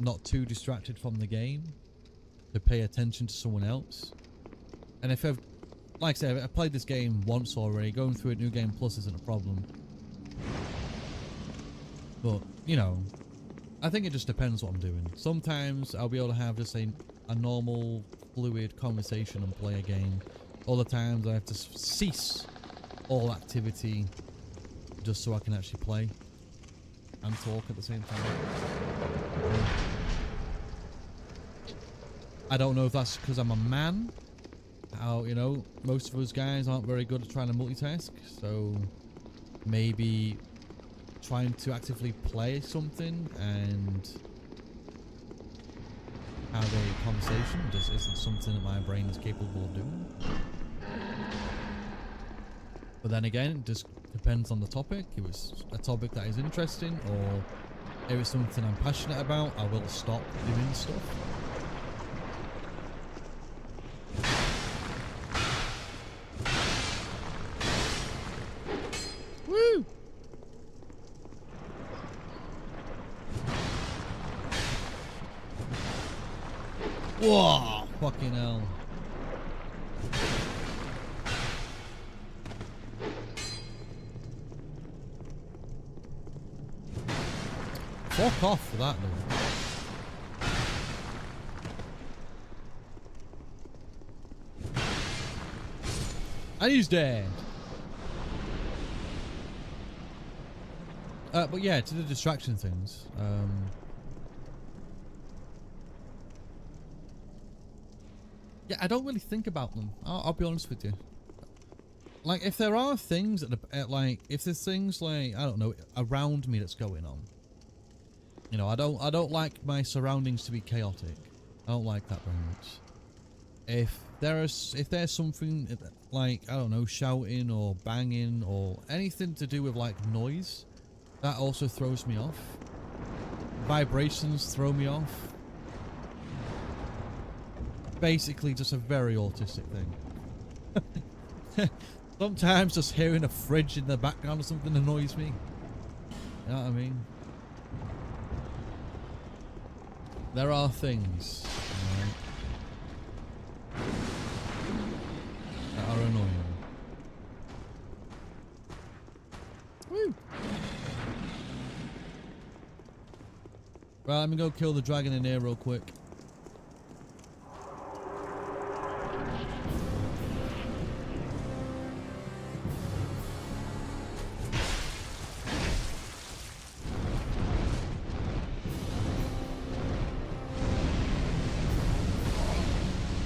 not too distracted from the game to pay attention to someone else. And if I've, like I said, I've played this game once already, going through a new game plus isn't a problem. But, you know, I think it just depends what I'm doing. Sometimes I'll be able to have just a normal, fluid conversation and play a game. Other times I have to cease all activity just so I can actually play and talk at the same time. I don't know if that's because I'm a man. How, you know, most of us guys aren't very good at trying to multitask, so maybe trying to actively play something and have a conversation just isn't something that my brain is capable of doing. But then again, it just depends on the topic. If it's a topic that is interesting, or if it's something I'm passionate about, I will stop doing stuff. Woo! Whoa! Fucking hell. Fuck off for that, though. And he's dead. But yeah, to the distraction things. Yeah, I don't really think about them. I'll be honest with you. Like, if there are things like, if there's things like, I don't know, around me that's going on. You know, I don't like my surroundings to be chaotic. I don't like that very much. If there's something like, I don't know, shouting or banging or anything to do with like noise, that also throws me off. Vibrations throw me off. Basically just a very autistic thing. Sometimes just hearing a fridge in the background or something annoys me. You know what I mean? There are things, right, that are annoying. Woo! Right, let me go kill the dragon in here real quick.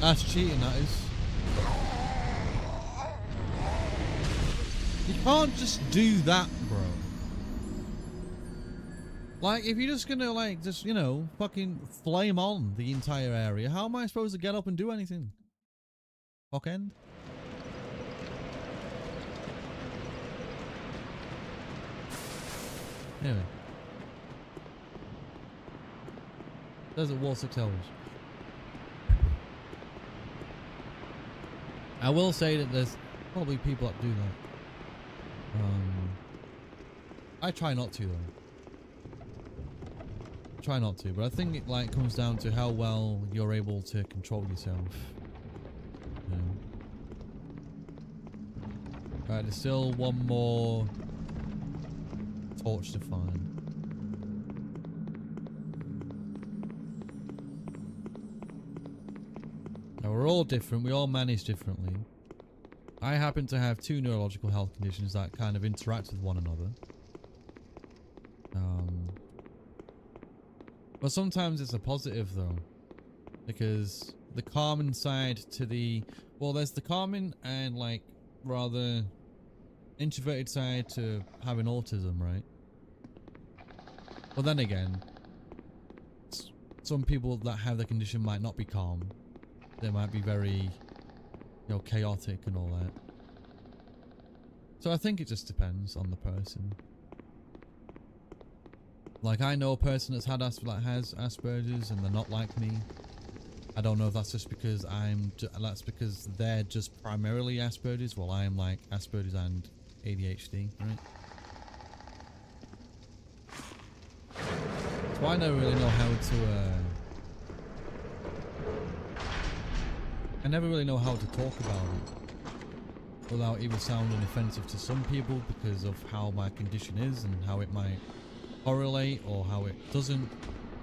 That's cheating, that is. You can't just do that, bro. Like, if you're just gonna, like, just, you know, fucking flame on the entire area, how am I supposed to get up and do anything? Fuck end? Anyway. Desert Wall 6 hours. I will say that there's probably people that do that. I try not to, though. Try not to, but I think it like comes down to how well you're able to control yourself. You know? Right, there's still one more torch to find. Now we're all different, we all manage differently. I happen to have 2 neurological health conditions that kind of interact with one another. But sometimes it's a positive though, because the calming side to the, well, there's the calming and like rather introverted side to having autism, right? But then again, some people that have the condition might not be calm. They might be very, you know, chaotic and all that. So I think it just depends on the person. Like, I know a person that has Asperger's and they're not like me. I don't know if that's just because that's because they're just primarily Asperger's, while I'm like Asperger's and ADHD, right? So I never really know how to, I never really know how to talk about it without even sounding offensive to some people because of how my condition is and how it might correlate or how it doesn't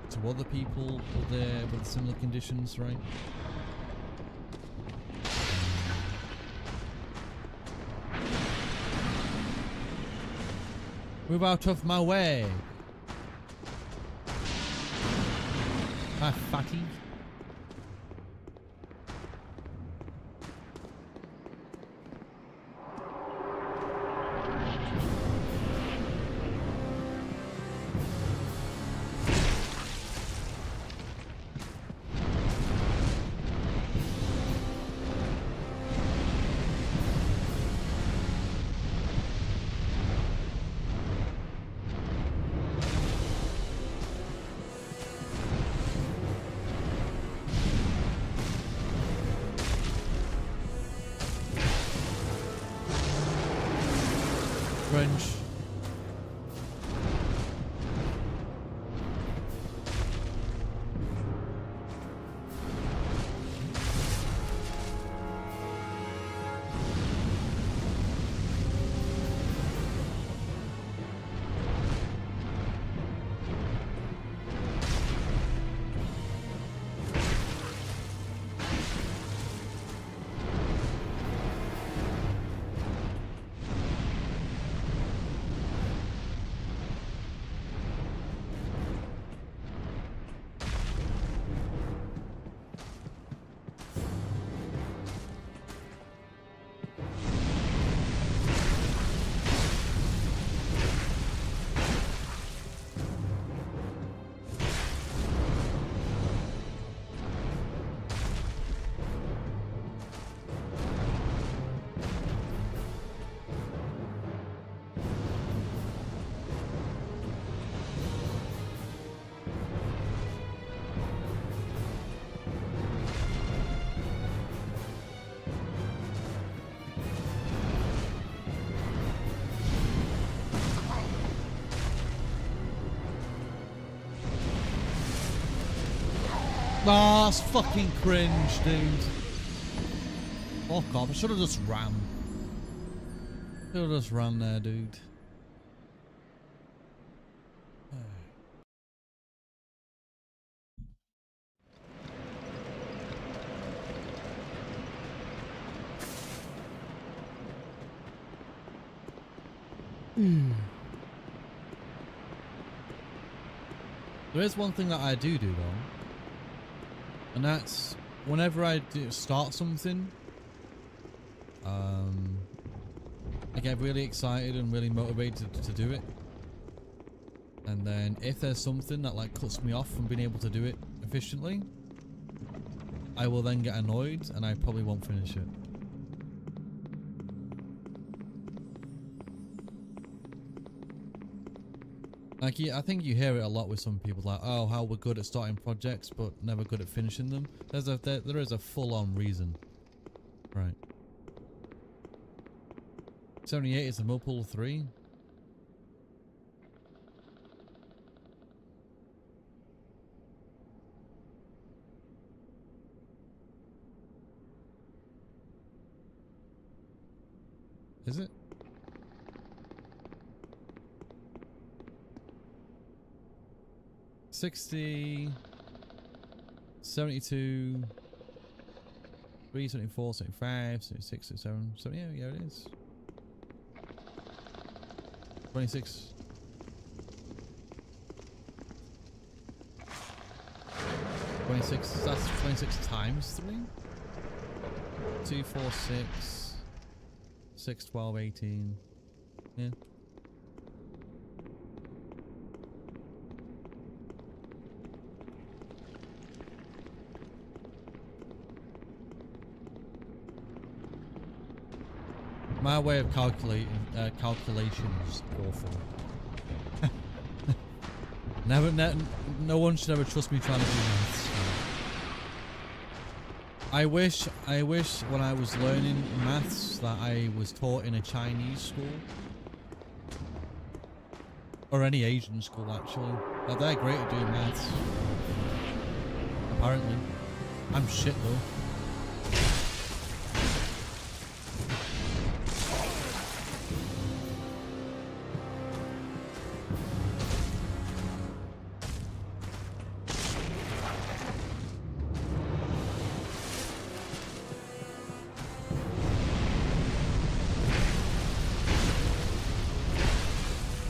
to other people with similar conditions, right? Move out of my way, my fatty. French. Oh, that's fucking cringe, dude. Fuck off. I should have just ran. Should have just ran there, dude. There is one thing that I do though. And that's whenever I start something, I get really excited and really motivated to do it. And then if there's something that like cuts me off from being able to do it efficiently, I will then get annoyed and I probably won't finish it. Like, I think you hear it a lot with some people, like, oh, how we're good at starting projects, but never good at finishing them. There is a full-on reason. Right. 78 is a Millpool 3. Is it? $60, 72, 3, 74, 75, 76, 77, 70, yeah, it is. 26. 26, that's 26 times 3? 2, 4, 6, 6, 12, 18, yeah. My way of calculation is awful. No one should ever trust me trying to do maths. I wish when I was learning maths that I was taught in a Chinese school. Or any Asian school actually. Like, they're great at doing maths. Apparently. I'm shit though.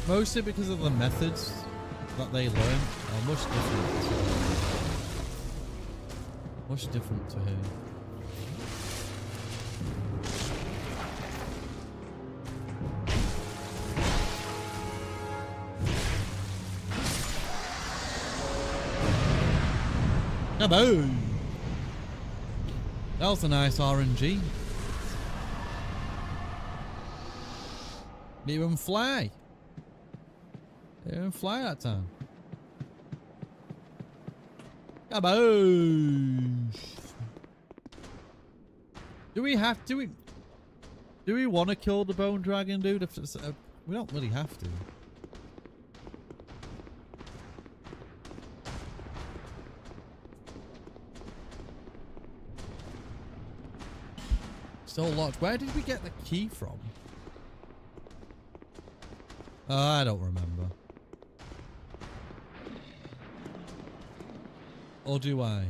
Mostly because of the methods that they learn are much different to here. Kaboom! That was a nice RNG. Didn't even fly. Didn't even fly that time. Kaboom! Do we want to kill the bone dragon, dude? We don't really have to. Still locked. Where did we get the key from? I don't remember. Or do I?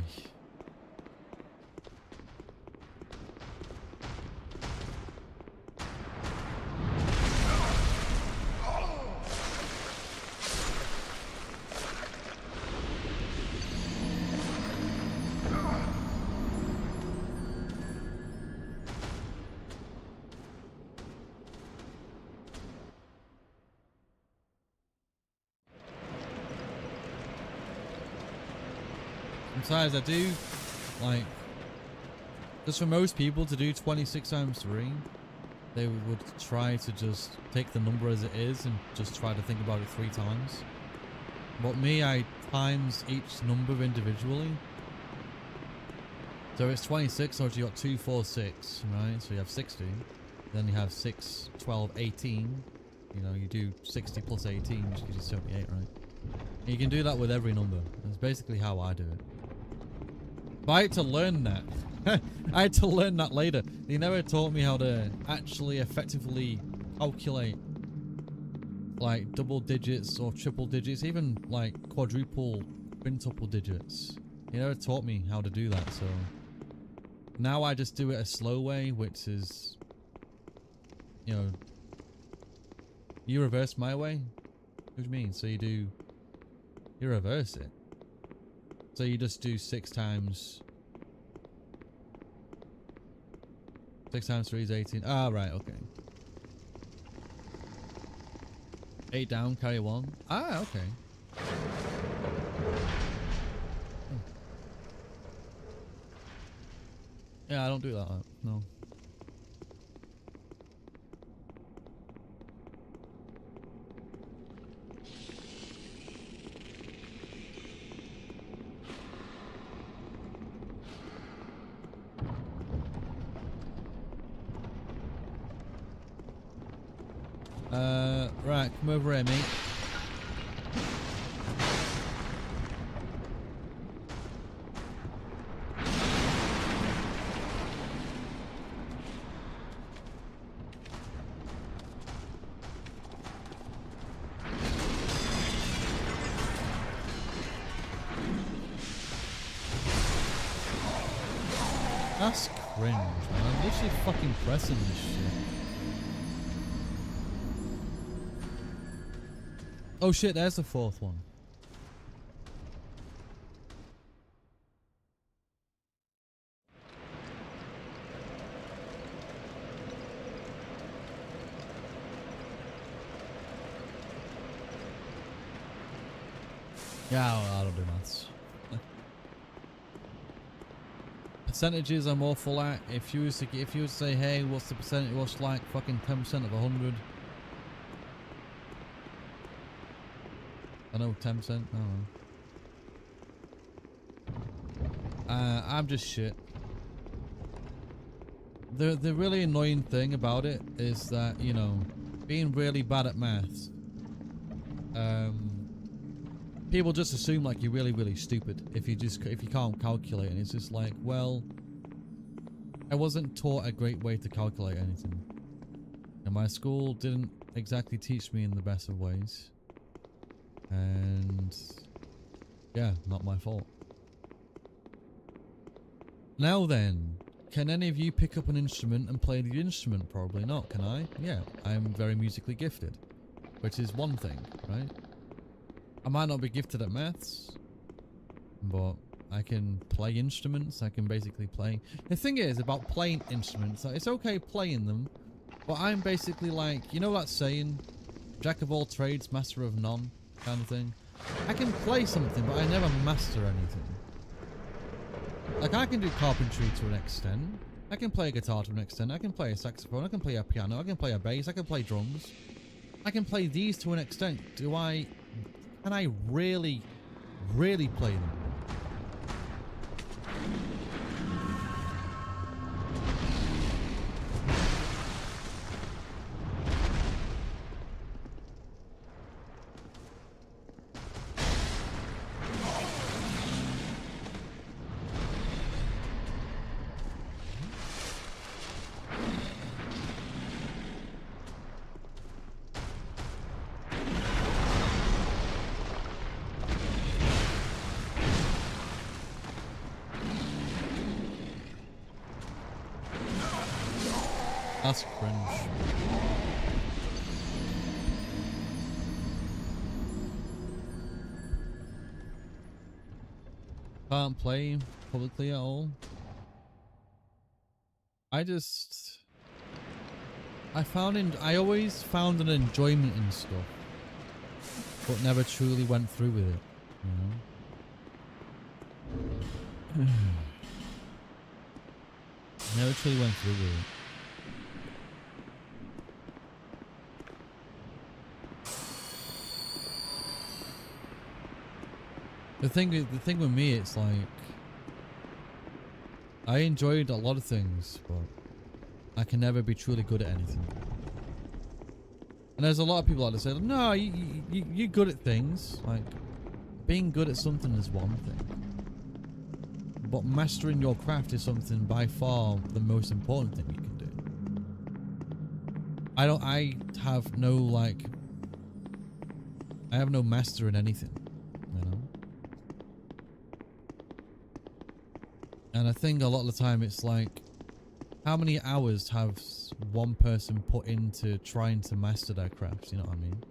Sometimes I do, like, just for most people to do 26 times 3, they would try to just take the number as it is and just try to think about it 3 times. But me, I times each number individually. So it's 26, so you got 2, 4, 6, right? So you have 60. Then you have 6, 12, 18. You know, you do 60 plus 18, which gives you 78, right? And you can do that with every number. That's basically how I do it. But I had to learn that. I had to learn that later. They never taught me how to actually effectively calculate like double digits or triple digits, even like quadruple, quintuple digits. They never taught me how to do that, so now I just do it a slow way, which is, you know, you reverse my way? What do you mean? So you reverse it. So you just do 6 times 3 is 18. Ah, right, okay. 8 down, carry 1. Ah, okay. Yeah, I don't do that. No. Right, come over here, mate. That's cringe, man. I'm literally fucking pressing this shit. Oh shit, there's the 4th one. Yeah, I don't do maths. Percentages I'm awful at. If you was to say, hey, what's the percentage? What's like fucking 10% of 100? I know 10%. I don't know. I'm just shit. The really annoying thing about it is that, you know, being really bad at maths, people just assume like you're really, really stupid if you can't calculate, and it's just like, well, I wasn't taught a great way to calculate anything, and my school didn't exactly teach me in the best of ways. And yeah, not my fault. Now then, can any of you pick up an instrument and play the instrument? Probably not, can I? Yeah, I'm very musically gifted. which is one thing, right? I might not be gifted at maths, but I can play instruments. I can basically play. The thing is about playing instruments, it's okay playing them, but I'm basically like, you know that saying, jack of all trades, master of none kind of thing? I can play something, but I never master anything. Like, I can do carpentry to an extent. I can play a guitar to an extent. I can play a saxophone. I can play a piano. I can play a bass. I can play drums. I can play these to an extent. Can I really, really play them? That's cringe. Can't play publicly at all. I always found an enjoyment in stuff, but never truly went through with it, you know? Never truly went through with it. The thing with me, it's like, I enjoyed a lot of things, but I can never be truly good at anything. And there's a lot of people out there say, no, you're good at things. Like, being good at something is one thing, but mastering your craft is something by far the most important thing you can do. I have no master in anything, you know? And I think a lot of the time it's like, how many hours have one person put into trying to master their craft, you know what I mean?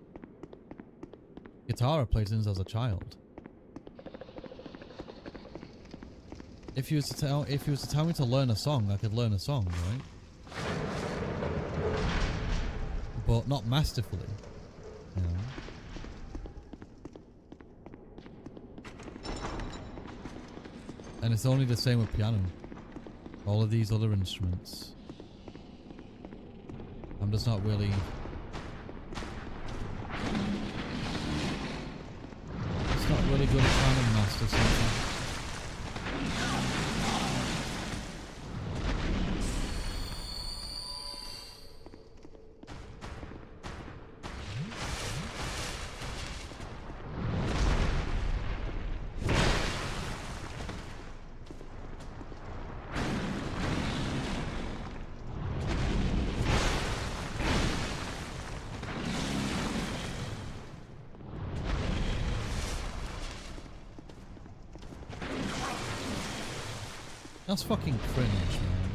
Guitar I played since I was a child. If you was to tell me to learn a song, I could learn a song, right? But not masterfully, you know? And it's only the same with piano. All of these other instruments, I'm just not really... It's not really good at trying to master something. That's fucking cringe, man.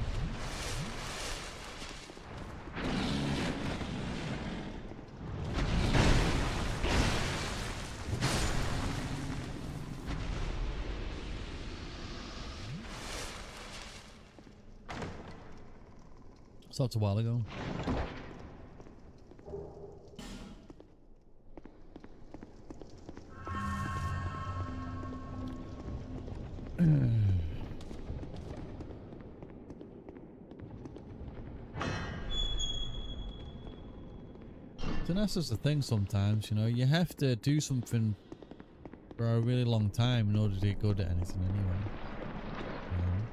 Stopped a while ago. And that's just the thing sometimes, you know, you have to do something for a really long time in order to get good at anything anyway. You know?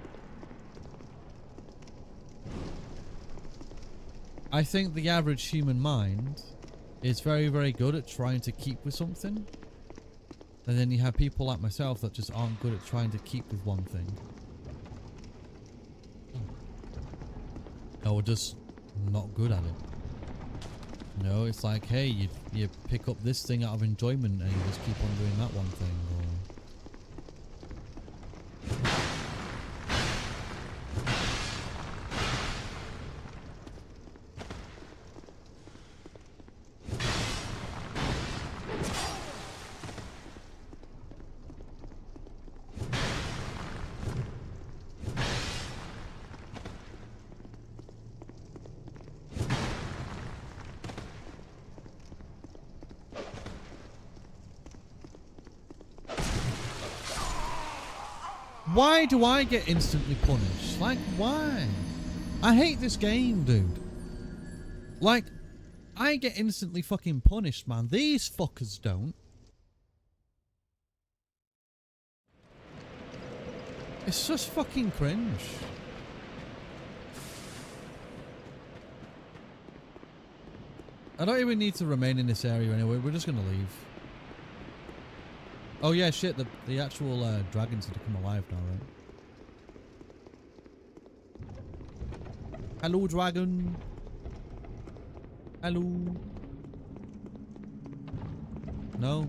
I think the average human mind is very, very good at trying to keep with something. And then you have people like myself that just aren't good at trying to keep with one thing. Or just not good at it. You know, it's like, hey, you pick up this thing out of enjoyment and you just keep on doing that one thing. Or Why do I get instantly punished? Like, why? I hate this game, dude. Like, I get instantly fucking punished, man. These fuckers don't. It's just fucking cringe. I don't even need to remain in this area anyway. We're just gonna leave. Oh yeah, shit. The actual dragons have come alive now, right? Hello, dragon. Hello. No.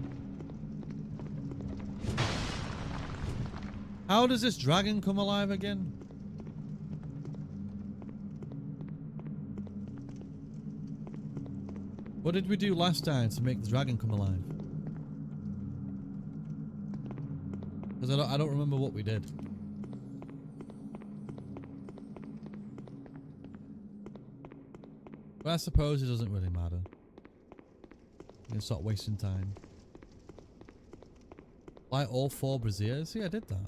How does this dragon come alive again? What did we do last time to make the dragon come alive? Because I don't remember what we did. But I suppose it doesn't really matter. You can stop wasting time. Like all 4 braziers? See, I did that.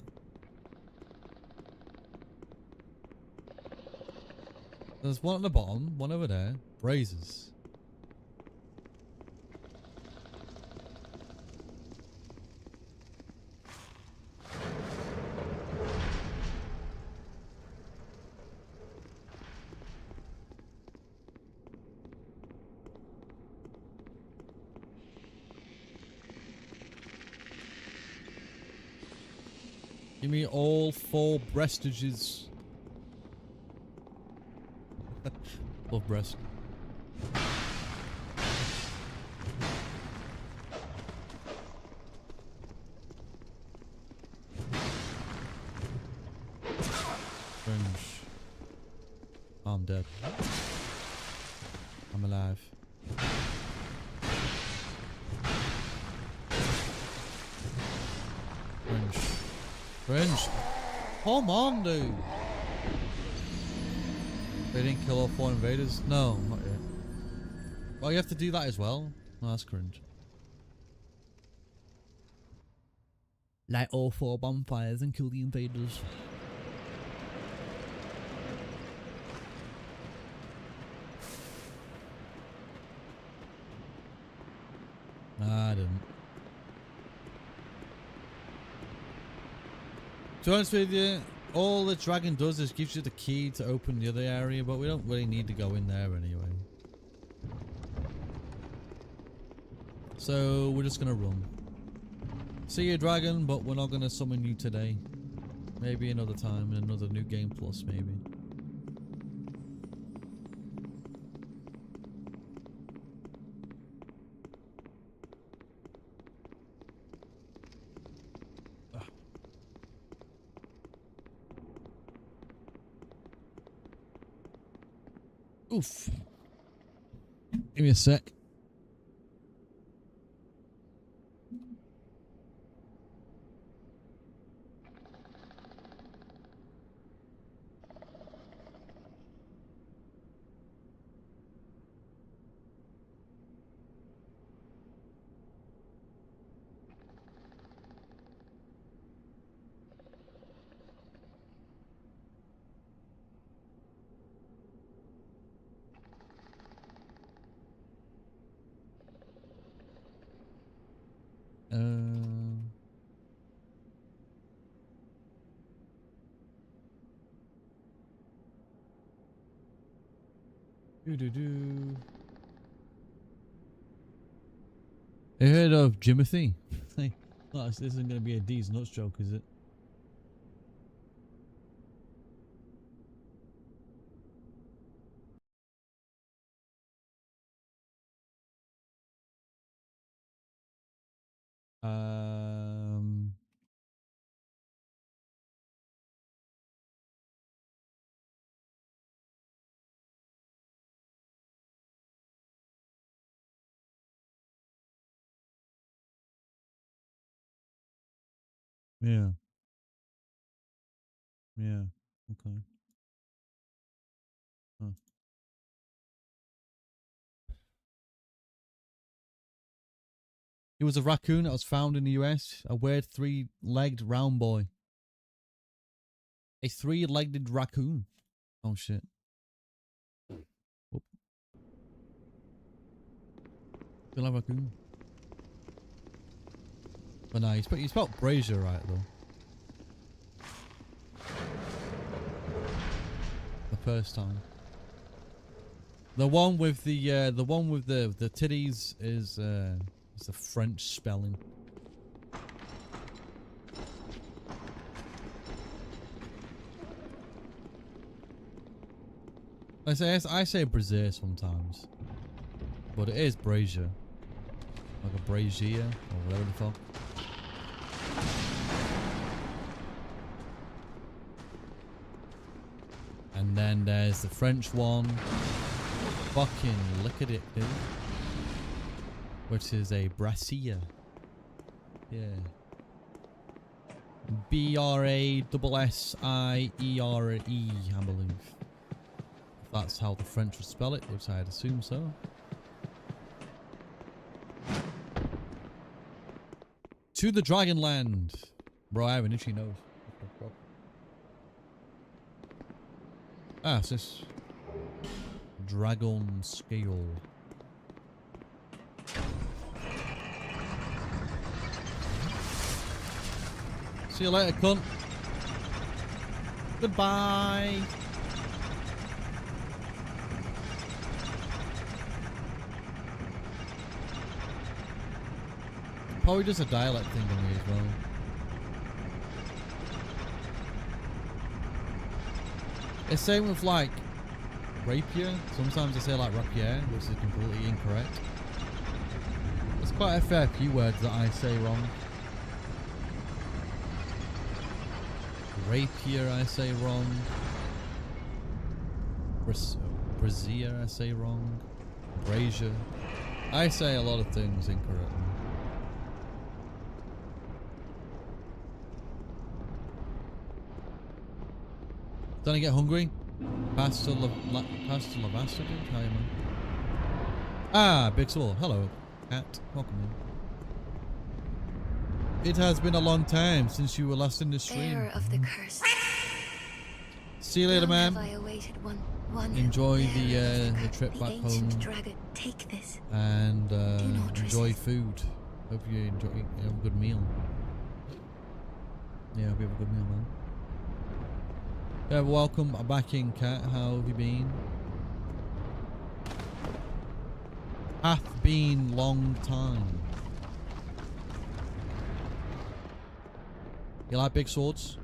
There's one at the bottom, one over there. Brazes. Give me all 4 breastages. Love breast. Cringe. Oh, I'm dead. I'm alive. Cringe. Cringe. Come on, dude. They didn't kill all 4 invaders? No, not yet. Well, you have to do that as well? No, that's cringe. Light all 4 bonfires and kill the invaders. Nah, I didn't. To be honest with you, all the dragon does is gives you the key to open the other area, but we don't really need to go in there anyway. So we're just gonna run. See you, dragon, but we're not gonna summon you today. Maybe another time, in another new game plus, maybe. Oof. Give me a sec. Doo-doo-doo. I heard of Jimothy. No, this isn't going to be a D's nuts joke, is it? Yeah. Yeah. Okay. Huh. He was a raccoon that was found in the US. A weird 3-legged round boy. A three-legged raccoon. Oh shit. Whoop. Still a raccoon. But no, you spelled brazier right though. The first time. The one with the titties is the French spelling. I say brazier sometimes, but it is brazier, like a brazier or whatever the fuck. And then there's the French one. Fucking look at it, dude. Which is a brassiere. Yeah. B-R-A-S-S-I-E-R-E, I believe. That's how the French would spell it, which I'd assume so. To the Dragonland. Bro, I have an itchy nose. Ah, it's this dragon scale. See you later, cunt. Goodbye. Probably just a dialect thing to me as well. It's same with like rapier. Sometimes I say like rapier, which is completely incorrect. There's quite a fair few words that I say wrong. Rapier I say wrong. Brazier I say wrong. Brazier. I say a lot of things incorrectly. Don't I get hungry? Pasta Lavasta, dude? How are you, man? Ah, Big Soul. Hello, cat. Welcome in. It has been a long time since you were last in the stream. Bearer of the curse. See you later, man. One enjoy the trip back home. Dragon. Take this. And enjoy food. Hope you have a good meal. Yeah, hope you have a good meal, man. Yeah, welcome back in, cat. How have you been? Hath been long time. You like big swords?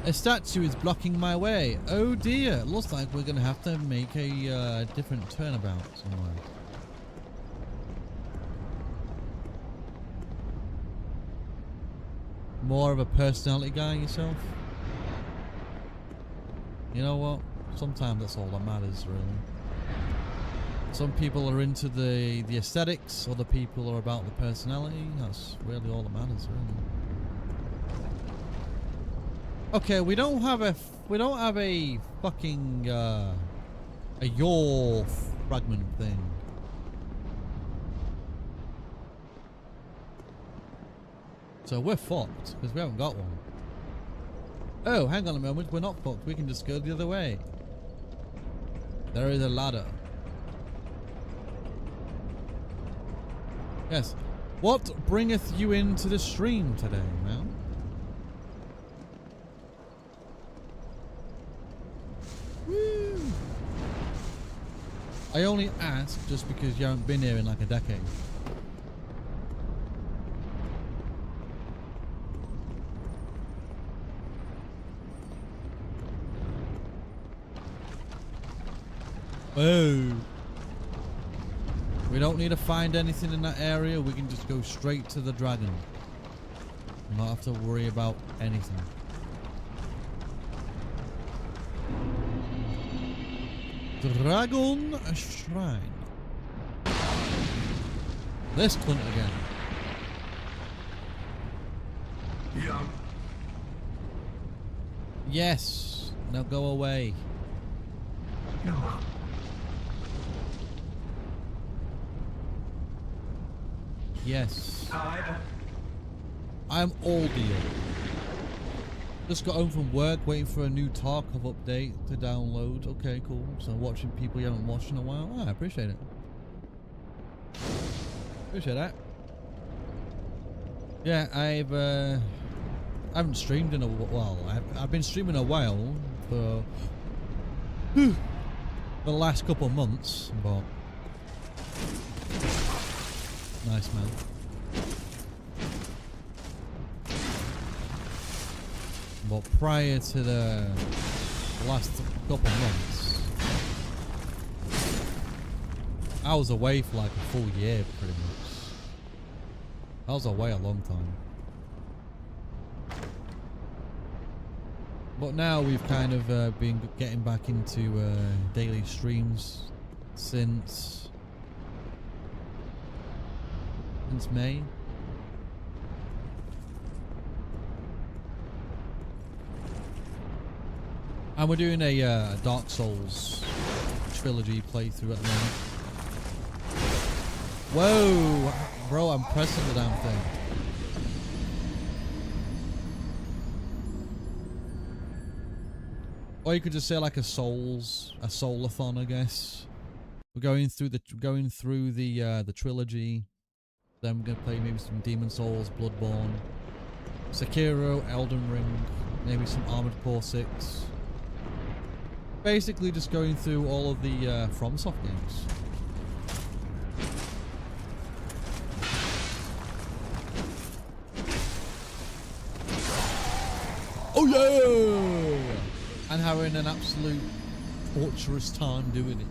A statue is blocking my way. Oh dear. Looks like we're going to have to make a different turnabout somewhere. More of a personality guy yourself? You know what? Sometimes that's all that matters, really. Some people are into the aesthetics, other people are about the personality. That's really all that matters, really. Okay, we don't have a fucking a yaw fragment thing. So we're fucked because we haven't got one. Oh, hang on a moment, we're not fucked. We can just go the other way. There is a ladder. Yes. What bringeth you into the stream today, man? Woo. I only ask just because you haven't been here in like a decade. Oh. We don't need to find anything in that area. We can just go straight to the dragon. We don't have to worry about anything. Dragon Shrine. This cunt again. Yes. Now go away. No. Yes. I'm all deal. Just got home from work, waiting for a new Tarkov update to download. Okay, cool. So watching people you haven't watched in a while. Oh, I appreciate it. Appreciate that. Yeah, I haven't streamed in a while. I've been streaming a while for the last couple of months, but nice, man. But prior to the last couple of months, I was away for like a full year, pretty much. I was away a long time. But now we've kind of been getting back into daily streams since May. And we're doing a Dark Souls trilogy playthrough at the moment. Whoa! Bro, I'm pressing the damn thing. Or you could just say like a soul-a-thon, I guess. We're going through the trilogy. Then we're gonna play maybe some Demon Souls, Bloodborne, Sekiro, Elden Ring, maybe some Armored Core 6. Basically just going through all of the FromSoft games. Oh yeah! And having an absolute torturous time doing it.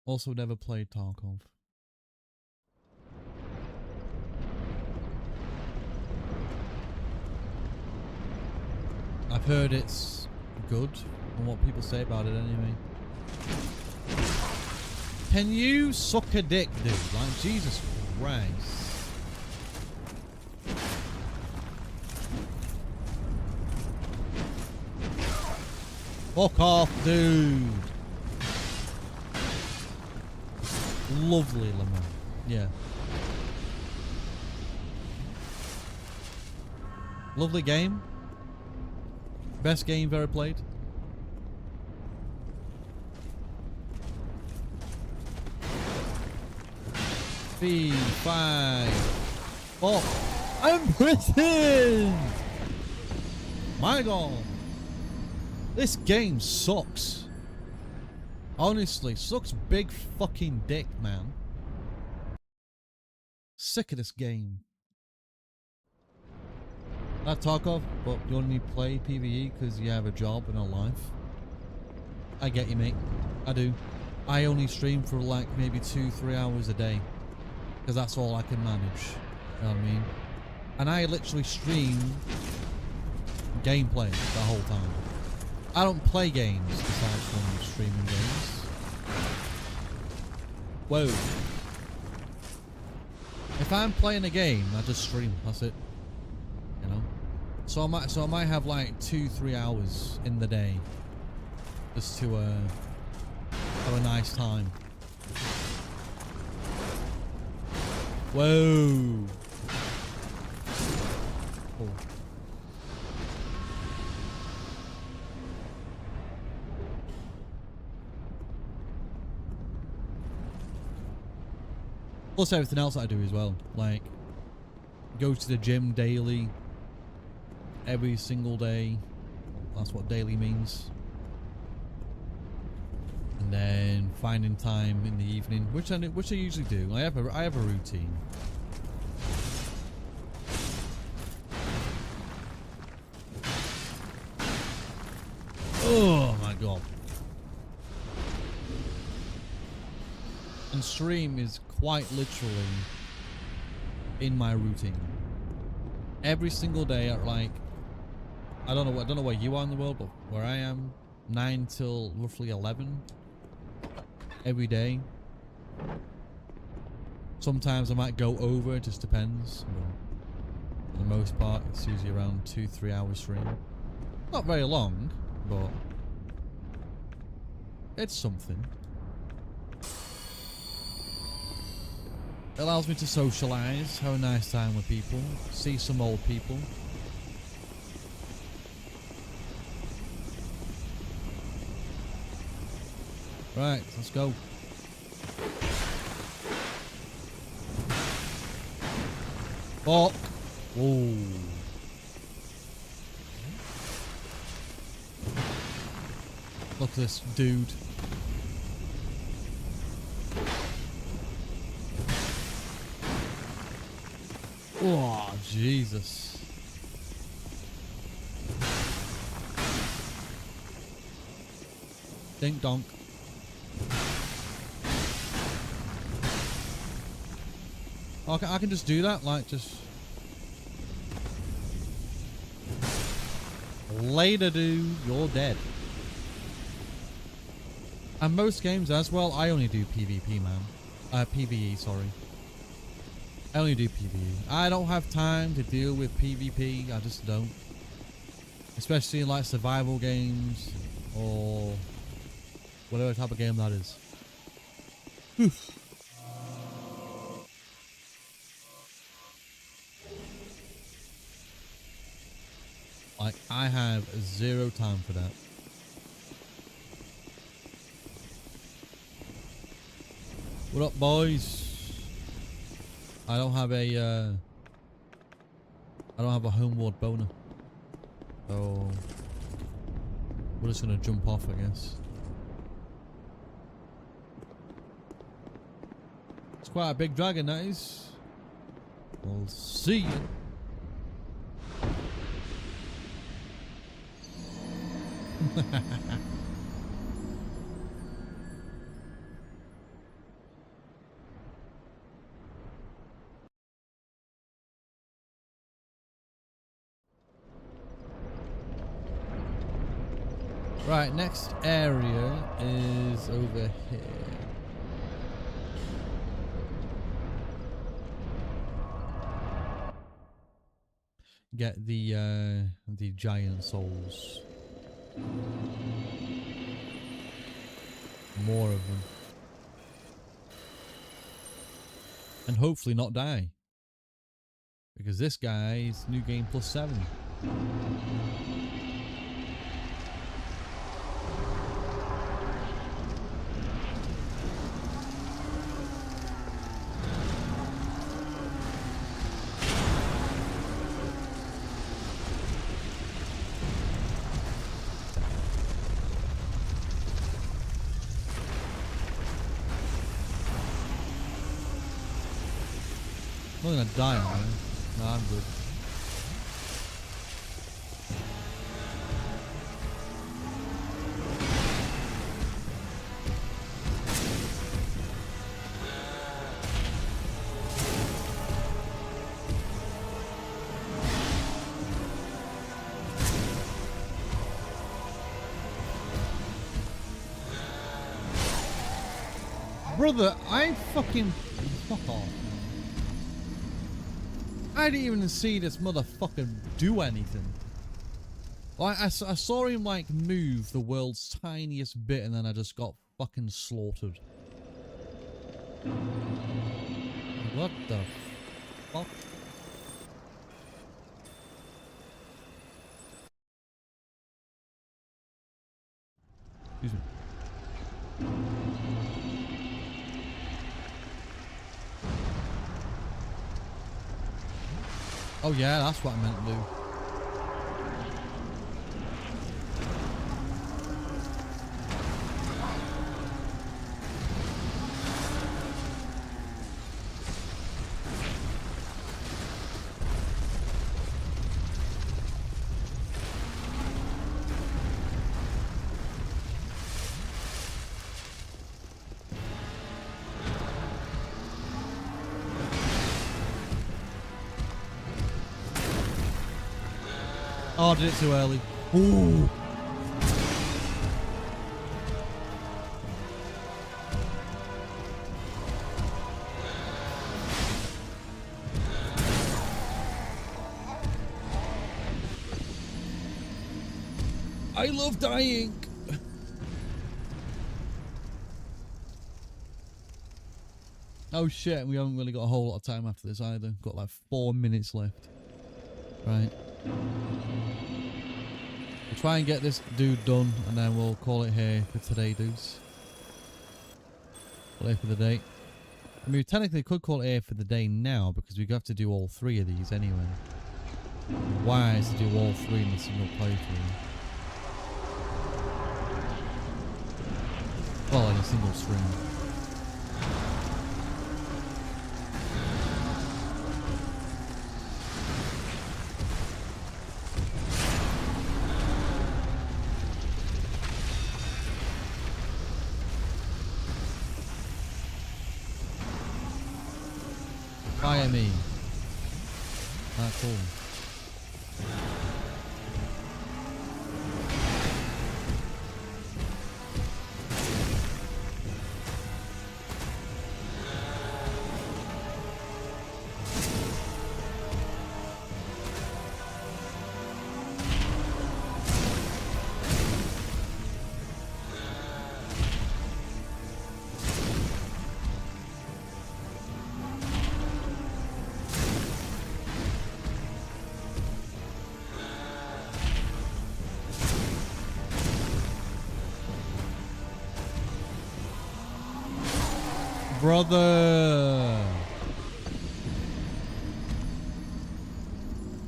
Also never played Tarkov. I've heard it's good, and what people say about it anyway. Can you suck a dick, dude? Like, Jesus Christ. Fuck off, dude. Lovely, Lamar. Yeah. Lovely game. Best game you've ever played. Three, 5, 4. I'm Britain! My God. This game sucks. Honestly, sucks big fucking dick, man. Sick of this game. Not Tarkov, but you only play PvE because you have a job and a life. I get you, mate. I do. I only stream for like maybe 2-3 hours a day. Because that's all I can manage. You know what I mean? And I literally stream gameplay the whole time. I don't play games besides from streaming games. Whoa. If I'm playing a game, I just stream. That's it. You know? So I might have like 2-3 hours in the day just to have a nice time. Whoa. Cool. Plus everything else that I do as well, like go to the gym daily, every single day. That's what daily means. And then finding time in the evening, which I usually do. I have a routine. Oh my God. And stream is quite literally in my routine. Every single day at like, I don't know where you are in the world, but where I am, 9 till roughly 11 every day. Sometimes I might go over, it just depends. But for the most part, it's usually around 2-3 hours stream. Not very long, but it's something. It allows me to socialise, have a nice time with people, see some old people. Right, let's go. Fuck. Whoa. Look at this dude. Oh, Jesus. Dink donk. Okay, I can just do that, like, just... Later, dude, you're dead. And most games as well, I only do PvP, man. PvE, sorry. I only do PvE. I don't have time to deal with PvP, I just don't. Especially in, like, survival games, or... whatever type of game that is. Oof. Like, I have zero time for that. What up, boys? I don't have a homeward boner. So we're just gonna jump off, I guess. It's quite a big dragon, that is. We'll see you. Right, next area is over here. Get the giant souls. More of them. And hopefully not die. Because this guy's new game +7. I'm not gonna die, man. No, I'm good. Brother, I fucking... Fuck off. I didn't even see this motherfucker do anything. Like, I saw him, like, move the world's tiniest bit, and then I just got fucking slaughtered. What the fuck? Excuse me. Oh yeah, that's what I meant to do. Oh, I did it too early. Ooh. I love dying. Oh shit, we haven't really got a whole lot of time after this either. Got like 4 minutes left. Right. We'll try and get this dude done and then we'll call it here for today, dudes. Call it here for the day. I mean, we technically could call it here for the day now because we have to do all 3 of these anyway. Wise to do all 3 in a single playthrough. Well, in a single stream. Fire me. Ah, cool. Brother.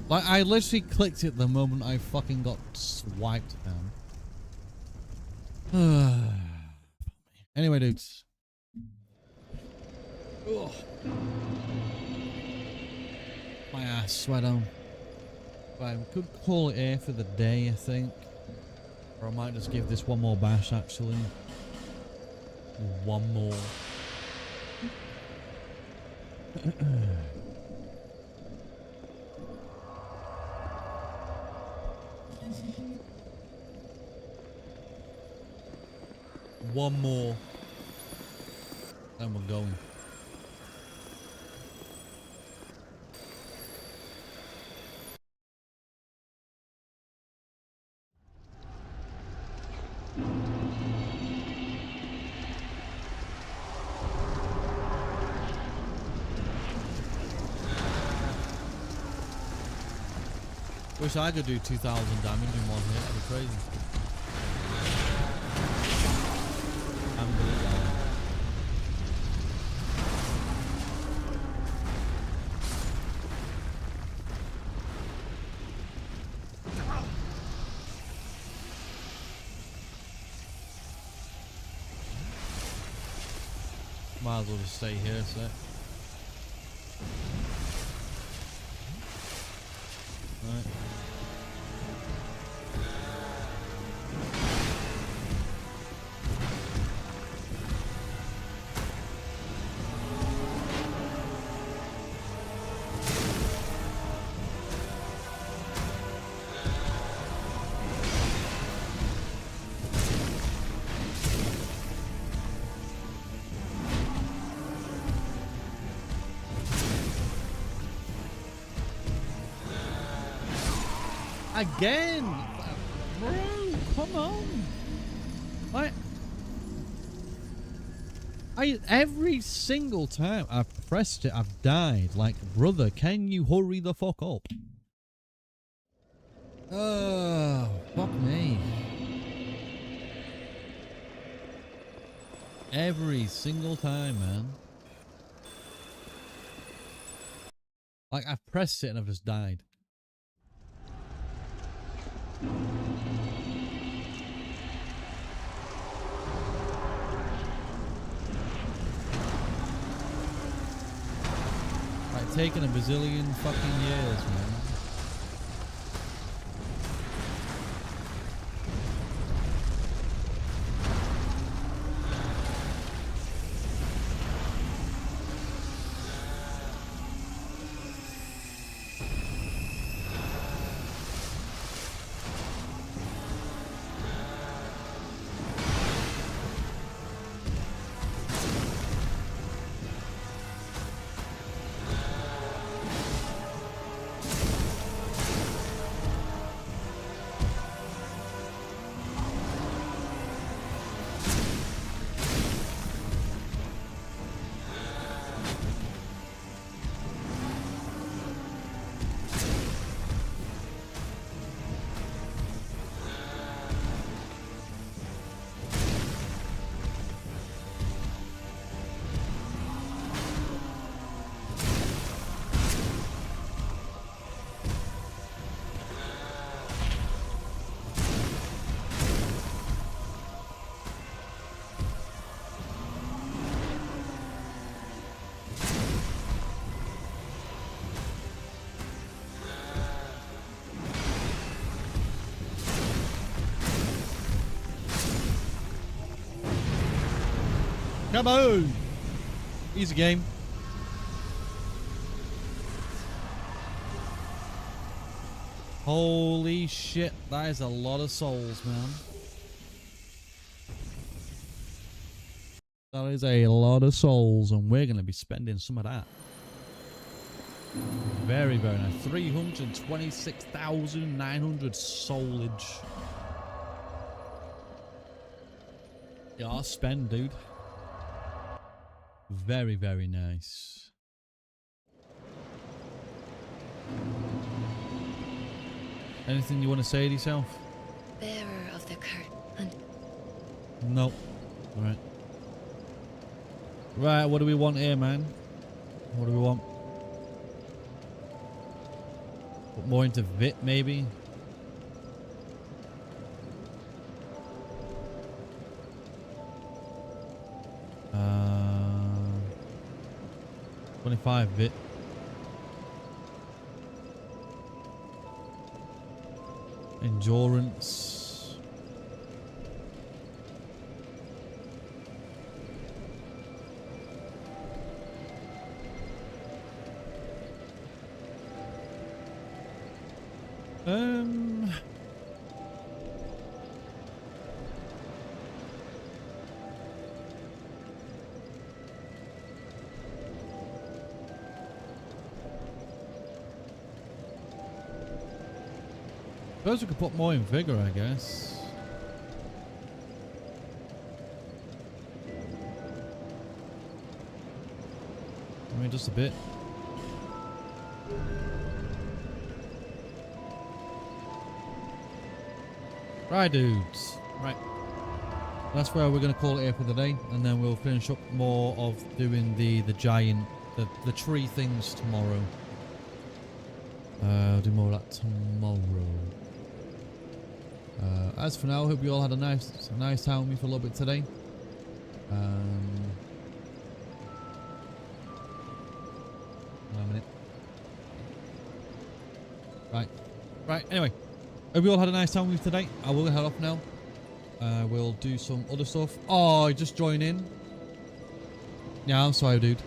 Like, I literally clicked it the moment I fucking got swiped down. Anyway, dudes. Ugh. My ass, sweat on. Right, we could call it here for the day, I think. Or I might just give this one more bash, actually. One more. One more. Then we're going. Wish I could do 2,000 damage in one hit. That'd be crazy. I'm gonna die. Might as well just stay here a sec. Right. Again, bro, come on! Every single time I've pressed it, I've died. Like, brother, can you hurry the fuck up? Oh, fuck me! Every single time, man. Like, I've pressed it and I've just died. Like, taking a bazillion fucking years, man. Come on! Easy game. Holy shit, that is a lot of souls, man. That is a lot of souls, and we're going to be spending some of that. Very, very nice. 326,900 soulage. Yeah, I'll spend, dude. Very, very nice. Anything you want to say to yourself? Bearer of the curtain. No. Alright. Right, what do we want here, man? What do we want? Put more into Vit, maybe? Uh, 25 Vit. Endurance. Suppose we could put more in vigor, I guess. I mean, just a bit. Right, dudes. Right. That's where we're going to call it here for the day, and then we'll finish up more of doing the giant, the tree things tomorrow. I'll do more of that tomorrow. As for now, I hope you all had a nice time with me for a little bit today. One minute. Right. Anyway, hope you all had a nice time with me today. I will head off now. We'll do some other stuff. Oh, just join in. Yeah, I'm sorry, dude.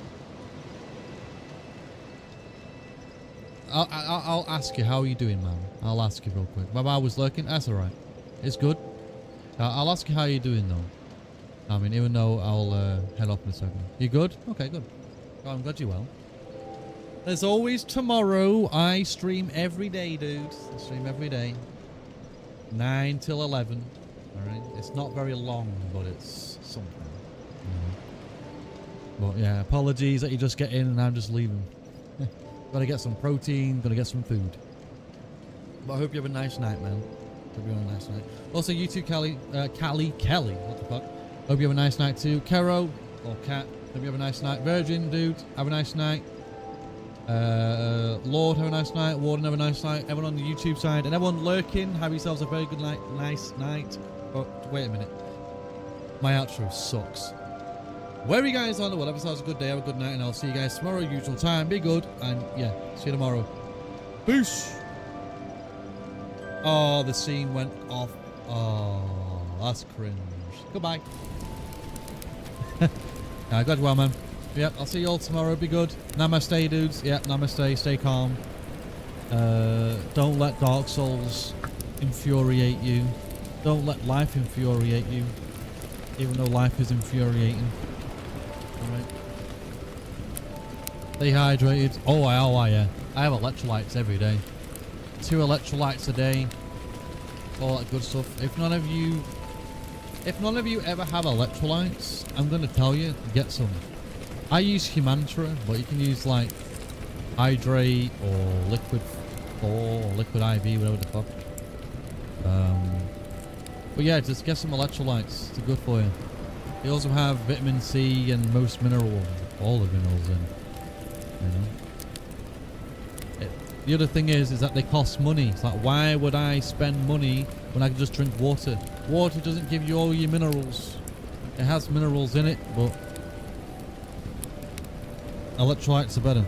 I'll ask you, how are you doing, man? I'll ask you real quick. My bar was lurking. That's alright. It's good. I'll ask you how you're doing, though. I mean, even though I'll head off in a second. You good? Okay, good. Oh, I'm glad you're well. There's always tomorrow. I stream every day, dude. I stream every day. 9 till 11. Alright? It's not very long, but it's something. But yeah, apologies that you just get in and I'm just leaving. Gotta get some protein, gotta get some food. But I hope you have a nice night, man. Hope you have a nice night. Also, you too, Kelly, what the fuck? Hope you have a nice night too. Kero, or Cat, hope you have a nice night. Virgin, dude, have a nice night. Lord, have a nice night. Warden, have a nice night. Everyone on the YouTube side and everyone lurking, have yourselves a very good night. Nice night. Oh, wait a minute. My outro sucks. Wherever you guys are, whatever, so have a good day, have a good night, and I'll see you guys tomorrow, usual time. Be good, and yeah, see you tomorrow. Peace. Oh, the scene went off. Oh, that's cringe. Goodbye. Yeah, glad you well, man. Yep, I'll see you all tomorrow. Be good. Namaste, dudes. Yep, namaste. Stay calm. Don't let Dark Souls infuriate you. Don't let life infuriate you, even though life is infuriating. Alright. Stay hydrated. Oh, yeah. I have electrolytes every day. 2 electrolytes a day. All that good stuff. If none of you ever have electrolytes, I'm going to tell you, get some. I use Humantra, but you can use like Hydrate or Liquid 4 or Liquid IV, whatever the fuck. But yeah, just get some electrolytes. It's good for you. They also have vitamin C and most minerals, all the minerals in. You know. The other thing is that they cost money. It's like, why would I spend money when I can just drink water? Water doesn't give you all your minerals. It has minerals in it, but electrolytes are better.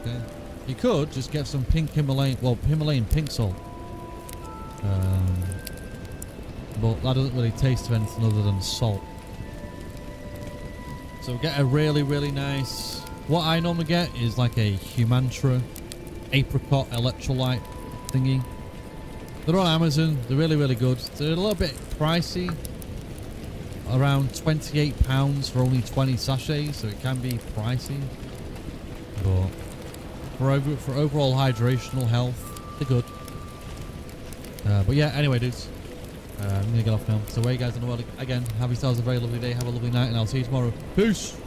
Okay. You could just get some pink Himalayan pink salt. But that doesn't really taste of anything other than salt. So get a really, really nice... What I normally get is like a Humantra apricot electrolyte thingy. They're on Amazon. They're really, really good. They're a little bit pricey. Around £28 for only 20 sachets, so it can be pricey. But for overall hydrational health, they're good. But yeah, anyway, dudes. I'm going to get off now. So, where you guys in the world, again, have yourselves a very lovely day. Have a lovely night, and I'll see you tomorrow. Peace!